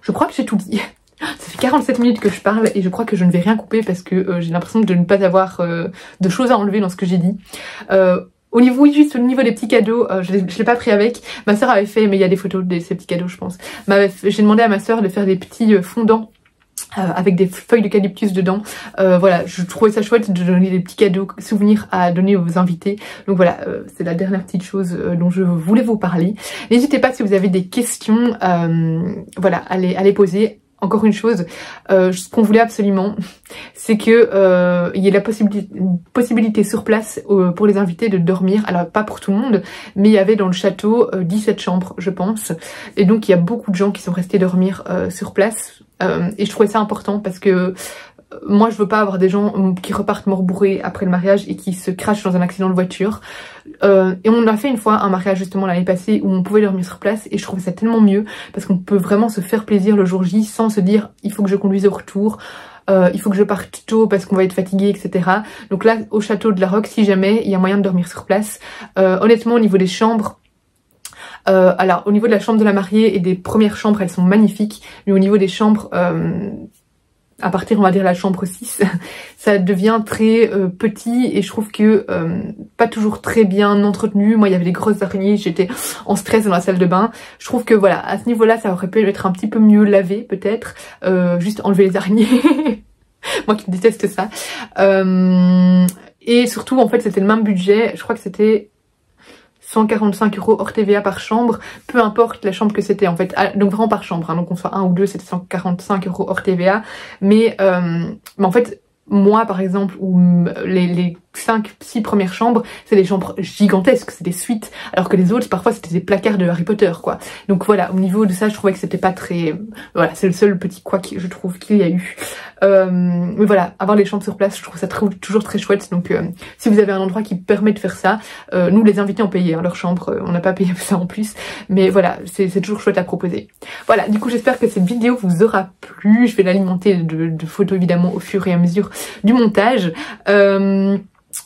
Je crois que j'ai tout dit. Ça fait 47 minutes que je parle et je crois que je ne vais rien couper parce que j'ai l'impression de ne pas avoir de choses à enlever dans ce que j'ai dit. Juste au niveau des petits cadeaux, je l'ai pas pris avec. Ma soeur avait fait, mais il y a des photos de ces petits cadeaux je pense. J'ai demandé à ma soeur de faire des petits fondants avec des feuilles d'eucalyptus dedans. Voilà, je trouvais ça chouette de donner des petits cadeaux, souvenirs à donner aux invités. Donc voilà, c'est la dernière petite chose dont je voulais vous parler. N'hésitez pas si vous avez des questions, voilà, à les poser. Encore une chose, ce qu'on voulait absolument, c'est que il y ait la possibilité sur place pour les invités de dormir. Alors pas pour tout le monde, mais il y avait dans le château 17 chambres, je pense. Et donc il y a beaucoup de gens qui sont restés dormir sur place. Et je trouvais ça important parce que moi je veux pas avoir des gens qui repartent mort bourrés après le mariage et qui se crachent dans un accident de voiture. Et on a fait une fois un mariage justement l'année passée où on pouvait dormir sur place et je trouvais ça tellement mieux parce qu'on peut vraiment se faire plaisir le jour J sans se dire il faut que je conduise au retour, il faut que je parte tôt parce qu'on va être fatigué, etc. Donc là au château de la Roque, si jamais il y a moyen de dormir sur place, honnêtement au niveau des chambres, alors au niveau de la chambre de la mariée et des premières chambres elles sont magnifiques, mais au niveau des chambres à partir on va dire de la chambre 6, ça devient très petit et je trouve que pas toujours très bien entretenu. Moi il y avait des grosses araignées, j'étais en stress dans la salle de bain. Je trouve que voilà, à ce niveau-là ça aurait pu être un petit peu mieux lavé peut-être, juste enlever les araignées. Moi qui déteste ça. Et surtout en fait c'était le même budget, je crois que c'était 145 € hors TVA par chambre, peu importe la chambre que c'était en fait, donc vraiment par chambre, hein, donc on soit un ou deux c'était 145 € hors TVA, mais en fait moi par exemple, ou les 5-6 premières chambres, c'est des chambres gigantesques, c'est des suites, alors que les autres parfois c'était des placards de Harry Potter quoi. Donc voilà, au niveau de ça je trouvais que c'était pas très... Voilà, c'est le seul petit couac je trouve qu'il y a eu. Mais voilà, avoir les chambres sur place je trouve ça toujours très chouette, donc si vous avez un endroit qui permet de faire ça, nous les invités ont payé hein, leur chambre, on n'a pas payé ça en plus, mais voilà, c'est toujours chouette à proposer. Voilà, du coup j'espère que cette vidéo vous aura plu, je vais l'alimenter de photos évidemment au fur et à mesure du montage.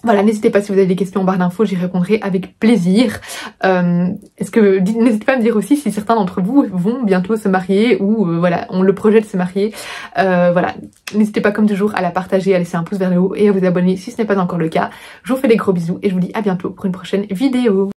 Voilà, n'hésitez pas si vous avez des questions en barre d'infos, j'y répondrai avec plaisir. N'hésitez pas à me dire aussi si certains d'entre vous vont bientôt se marier ou voilà, ont le projet de se marier. Voilà, n'hésitez pas comme toujours à la partager, à laisser un pouce vers le haut et à vous abonner si ce n'est pas encore le cas. Je vous fais des gros bisous et je vous dis à bientôt pour une prochaine vidéo.